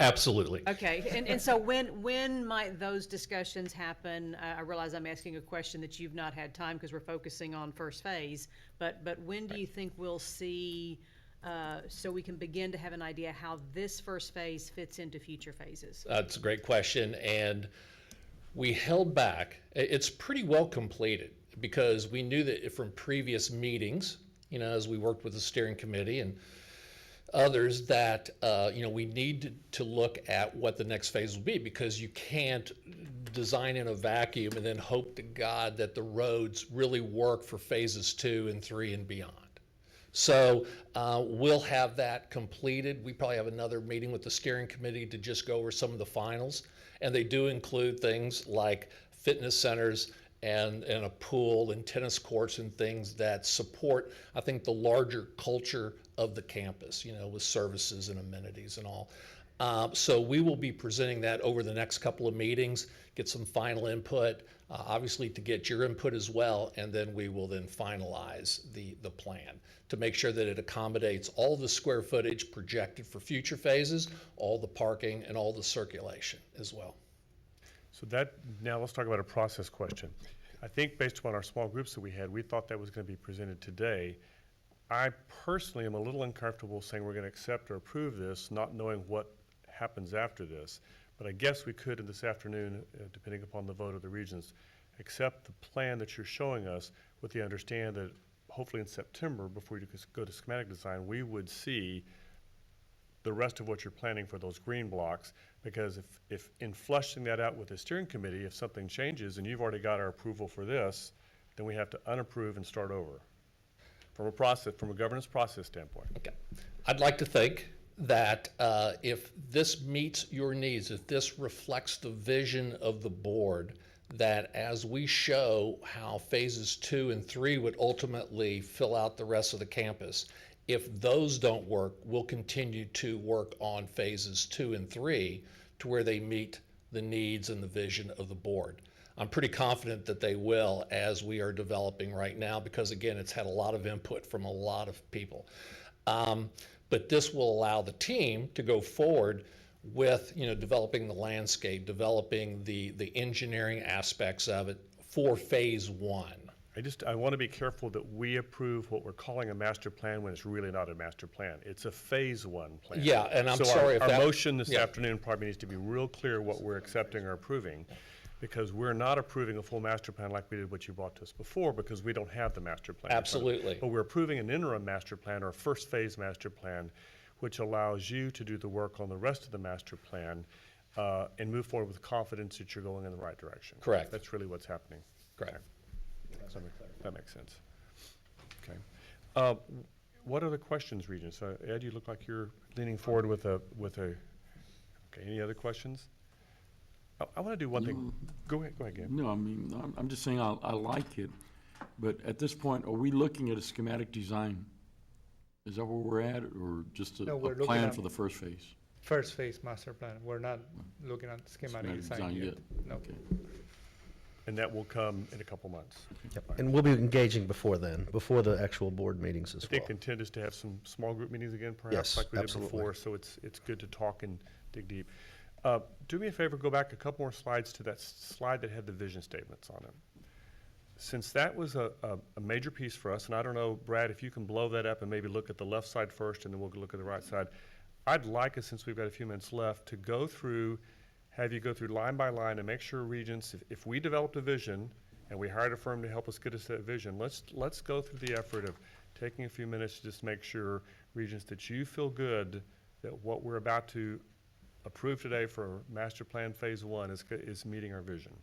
Absolutely. Okay, and so when might those discussions happen? I realize I'm asking a question that you've not had time because we're focusing on first phase, but when do you think we'll see, so we can begin to have an idea how this first phase fits into future phases? That's a great question, and we held back. It's pretty well completed because we knew that from previous meetings, as we worked with the steering committee and others, that we need to look at what the next phase will be, because you can't design in a vacuum and then hope to God that the roads really work for phases 2 and 3 and beyond. So we'll have that completed. We probably have another meeting with the steering committee to just go over some of the finals, and they do include things like fitness centers and a pool and tennis courts and things that support, I think, the larger culture of the campus, with services and amenities and all. So we will be presenting that over the next couple of meetings, get some final input, obviously to get your input as well, and then we will then finalize the plan to make sure that it accommodates all the square footage projected for future phases, all the parking, and all the circulation as well. So now let's talk about a process question. I think based upon our small groups that we had, we thought that was going to be presented today. I personally am a little uncomfortable saying we're going to accept or approve this, not knowing what happens after this. But I guess we could in this afternoon, depending upon the vote of the Regents, accept the plan that you're showing us with the understand that hopefully in September, before you go to schematic design, we would see the rest of what you're planning for those green blocks, because if in flushing that out with the steering committee, if something changes and you've already got our approval for this, then we have to unapprove and start over from a governance process standpoint. Okay. I'd like to think that if this meets your needs, if this reflects the vision of the board, that as we show how phases 2 and 3 would ultimately fill out the rest of the campus, if those don't work, we'll continue to work on phases 2 and 3 to where they meet the needs and the vision of the board. I'm pretty confident that they will, as we are developing right now, because again, it's had a lot of input from a lot of people. But this will allow the team to go forward with developing the landscape, developing the engineering aspects of it for phase 1. I want to be careful that we approve what we're calling a master plan when it's really not a master plan. It's a phase 1 plan. Yeah, and I'm so sorry if our that... motion this yeah. afternoon probably needs to be real clear what we're accepting or approving, because we're not approving a full master plan like we did what you brought to us before, because we don't have the master plan. Absolutely. But we're approving an interim master plan or first phase master plan, which allows you to do the work on the rest of the master plan and move forward with confidence that you're going in the right direction. Correct. That's really what's happening. Correct. Okay. That makes sense. Okay. What other questions, Regents? Ed, you look like you're leaning forward with a. Okay. Any other questions? I want to do one thing. Go ahead, Gabe. No, I mean, I'm just saying I like it, but at this point, are we looking at a schematic design? Is that where we're at, or just No, a we're looking plan at- for the first phase? First phase master plan. We're not looking at schematic design yet. No. Okay. And that will come in a couple months. Yep. And we'll be engaging before then, before the actual board meetings as I well. think the intent is to have some small group meetings again, perhaps, Yes, like we did absolutely. before, so it's good to talk and dig deep. Do me a favor, go back a couple more slides to that slide that had the vision statements on it. Since that was a major piece for us, and I don't know, Brad, if you can blow that up and maybe look at the left side first, and then we'll look at the right side. I'd like us, since we've got a few minutes left, to go through, have you go through line by line and make sure, Regents, if we developed a vision and we hired a firm to help us get us that vision, let's go through the effort of taking a few minutes to just make sure, Regents, that you feel good that what we're about to approve today for Master Plan Phase 1 is meeting our vision.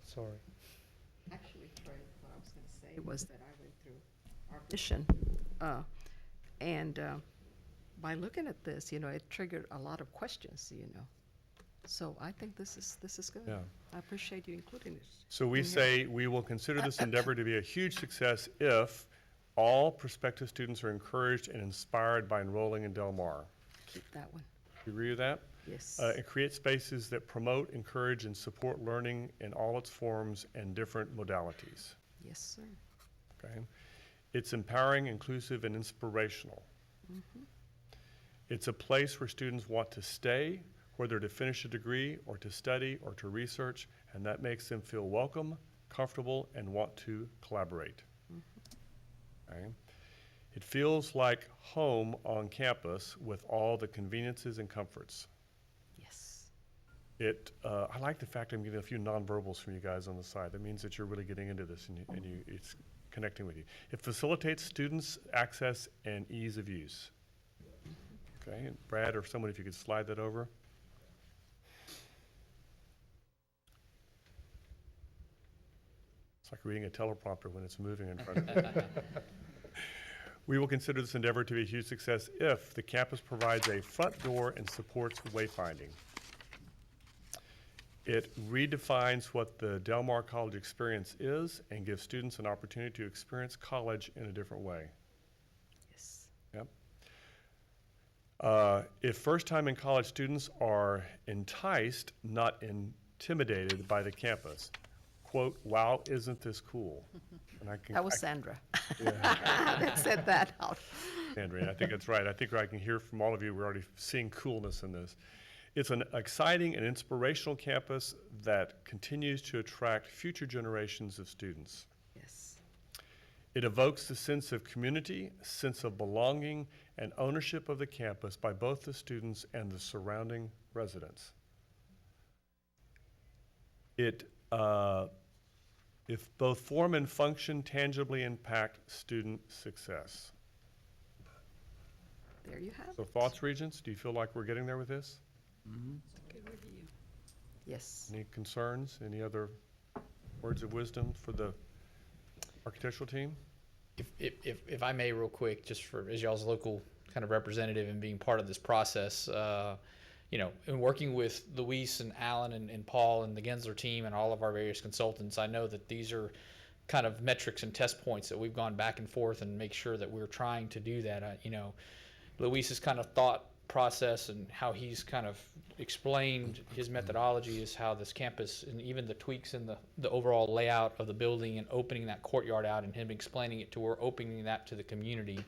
Sorry. Actually, Trey, what I was going to say was that I went through our vision, and by looking at this, it triggered a lot of questions, So I think this is good. Yeah. I appreciate you including this. So we in here. say we will consider this endeavor to be a huge success if all prospective students are encouraged and inspired by enrolling in Del Mar. Keep that one. You agree with that? Yes. And create spaces that promote, encourage, and support learning in all its forms and different modalities. Yes, sir. Okay. It's empowering, inclusive, and inspirational. It's a place where students want to stay, whether to finish a degree or to study or to research, and that makes them feel welcome, comfortable, and want to collaborate. Okay. It feels like home on campus with all the conveniences and comforts. Yes. I like the fact I'm getting a few nonverbals from you guys on the side. That means that you're really getting into this and it's connecting with you. It facilitates students' access and ease of use. Okay, and Brad or someone, if you could slide that over. It's like reading a teleprompter when it's moving in front of you. We will consider this endeavor to be a huge success if the campus provides a front door and supports wayfinding. It redefines what the Del Mar College experience is and gives students an opportunity to experience college in a different way. Yes. Yep. If first-time in college students are enticed, not intimidated by the campus, quote, "Wow, isn't this cool?" And That was Sandra that said that out. Andrea, and I think that's right. I think I can hear from all of you, we're already seeing coolness in this. It's an exciting and inspirational campus that continues to attract future generations of students. Yes. It evokes the sense of community, sense of belonging, and ownership of the campus by both the students and the surrounding residents. If both form and function tangibly impact student success. There you have So it. thoughts, Regents? Do you feel like we're getting there with this? Good review. Yes. Any concerns? Any other words of wisdom for the architectural team? If I may, real quick, just for as y'all's local kind of representative and being part of this process, you know, in working with Luis and Alan and Paul and the Gensler team and all of our various consultants, I know that these are kind of metrics and test points that we've gone back and forth and make sure that we're trying to do that. You know, Luis's kind of thought process and how he's kind of explained his methodology is how this campus and even the tweaks in the overall layout of the building and opening that courtyard out and him explaining it to we're opening that to the community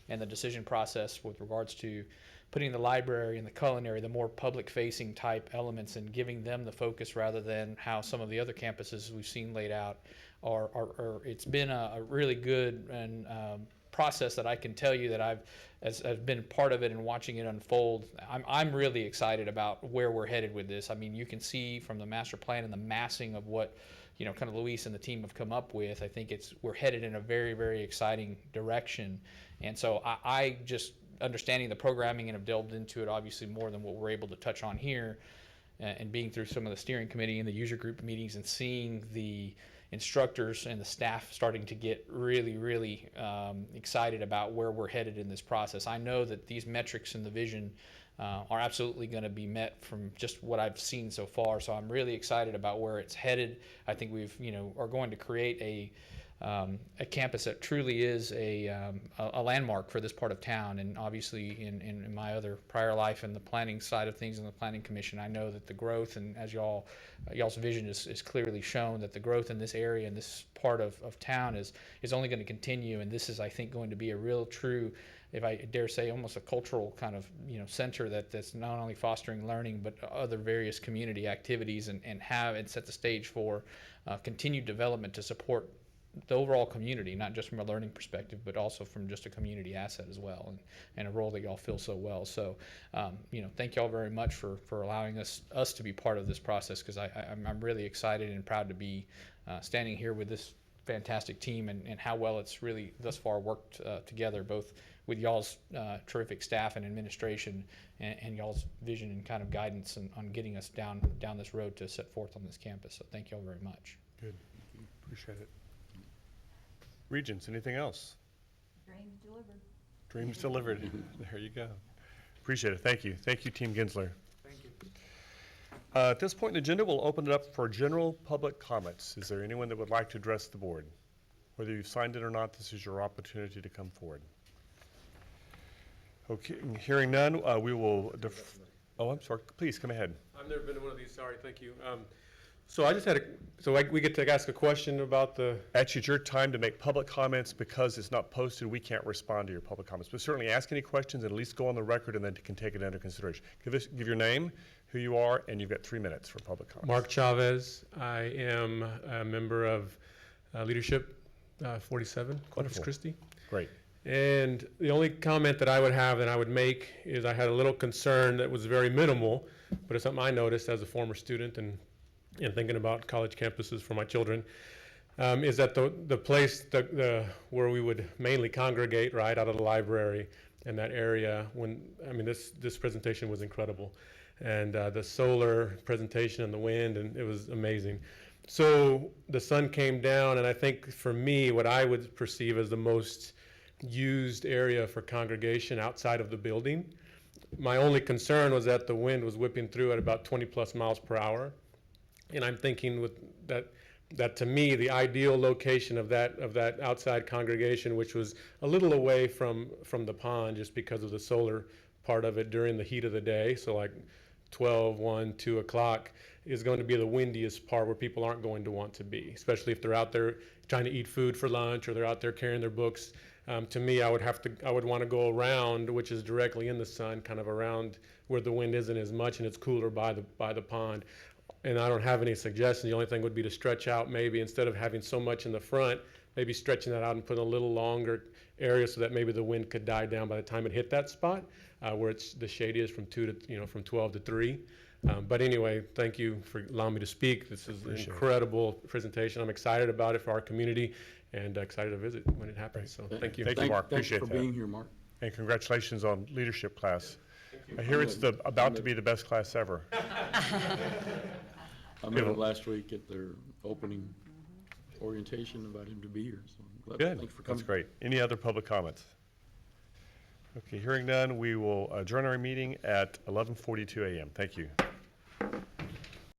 and the decision process with regards to putting the library and the culinary, the more public-facing type elements and giving them the focus rather than how some of the other campuses we've seen laid out are it's been a really good and process that I can tell you that I've been part of it and watching it unfold. I'm really excited about where we're headed with this. I mean, you can see from the master plan and the massing of what, you know, kind of Luis and the team have come up with. I think we're headed in a very, very exciting direction. And so I just understanding the programming and have delved into it obviously more than what we're able to touch on here, and being through some of the steering committee and the user group meetings and seeing the instructors and the staff starting to get really, really excited about where we're headed in this process. I know that these metrics and the vision are absolutely going to be met from just what I've seen so far. So I'm really excited about where it's headed. I think are going to create a campus that truly is a landmark for this part of town. And obviously in my other prior life in the planning side of things in the planning commission, I know that the growth, and as y'all's vision is clearly shown, that the growth in this area and this part of town is only going to continue. And this is, I think, going to be a real true, if I dare say, almost a cultural kind of center that's not only fostering learning but other various community activities and set the stage for continued development to support the overall community, not just from a learning perspective, but also from just a community asset as well, and a role that y'all fill so well. So, thank y'all very much for allowing us to be part of this process, because I'm really excited and proud to be standing here with this fantastic team and how well it's really thus far worked together, both with y'all's terrific staff and administration and y'all's vision and kind of guidance on getting us down this road to set forth on this campus. So thank y'all very much. Good. Appreciate it. Regents, anything else? Dreams delivered. Dreams delivered. There you go. Appreciate it. Thank you. Thank you, Team Gensler. Thank you. At this point in the agenda, we'll open it up for general public comments. Is there anyone that would like to address the board? Whether you've signed it or not, this is your opportunity to come forward. Okay, hearing none, we will oh, I'm sorry. Please come ahead. I've never been to one of these. Sorry. Thank you. So I just had we get to ask a question about the, Actually, it's your time to make public comments. Because it's not posted, we can't respond to your public comments. But certainly ask any questions and at least go on the record, and then can take it under consideration. Give your name, who you are, and you've got 3 minutes for public comments. Mark Chavez. I am a member of Leadership 47, Corpus Wonderful. Christi. Great. And the only comment that I would have that I would make is I had a little concern that was very minimal, but it's something I noticed as a former student and thinking about college campuses for my children, is that the place where we would mainly congregate, right, out of the library in that area, this presentation was incredible. And the solar presentation and the wind, and it was amazing. So the sun came down, and I think for me, what I would perceive as the most used area for congregation outside of the building. My only concern was that the wind was whipping through at about 20 plus miles per hour. And I'm thinking with that to me, the ideal location of that outside congregation, which was a little away from the pond just because of the solar part of it during the heat of the day, so like 12, 1, 2 o'clock, is going to be the windiest part where people aren't going to want to be, especially if they're out there trying to eat food for lunch or they're out there carrying their books. To me, I would want to go around, which is directly in the sun, kind of around where the wind isn't as much and it's cooler by the pond. And I don't have any suggestions. The only thing would be to stretch out, maybe instead of having so much in the front, maybe stretching that out and putting a little longer area so that maybe the wind could die down by the time it hit that spot where it's the shadiest from 12 to 3. But anyway, thank you for allowing me to speak. This is an incredible presentation. I'm excited about it for our community and excited to visit when it happens. So thank you. Thank you, Mark. Thank you Appreciate for that. being here, Mark. And congratulations on leadership class. I hear it's about to be the best class ever. I met him last week at their opening orientation, invited him to be here, so I'm glad. Good. Thanks for coming. That's great. Any other public comments? Okay, hearing none, we will adjourn our meeting at 11:42 a.m. Thank you.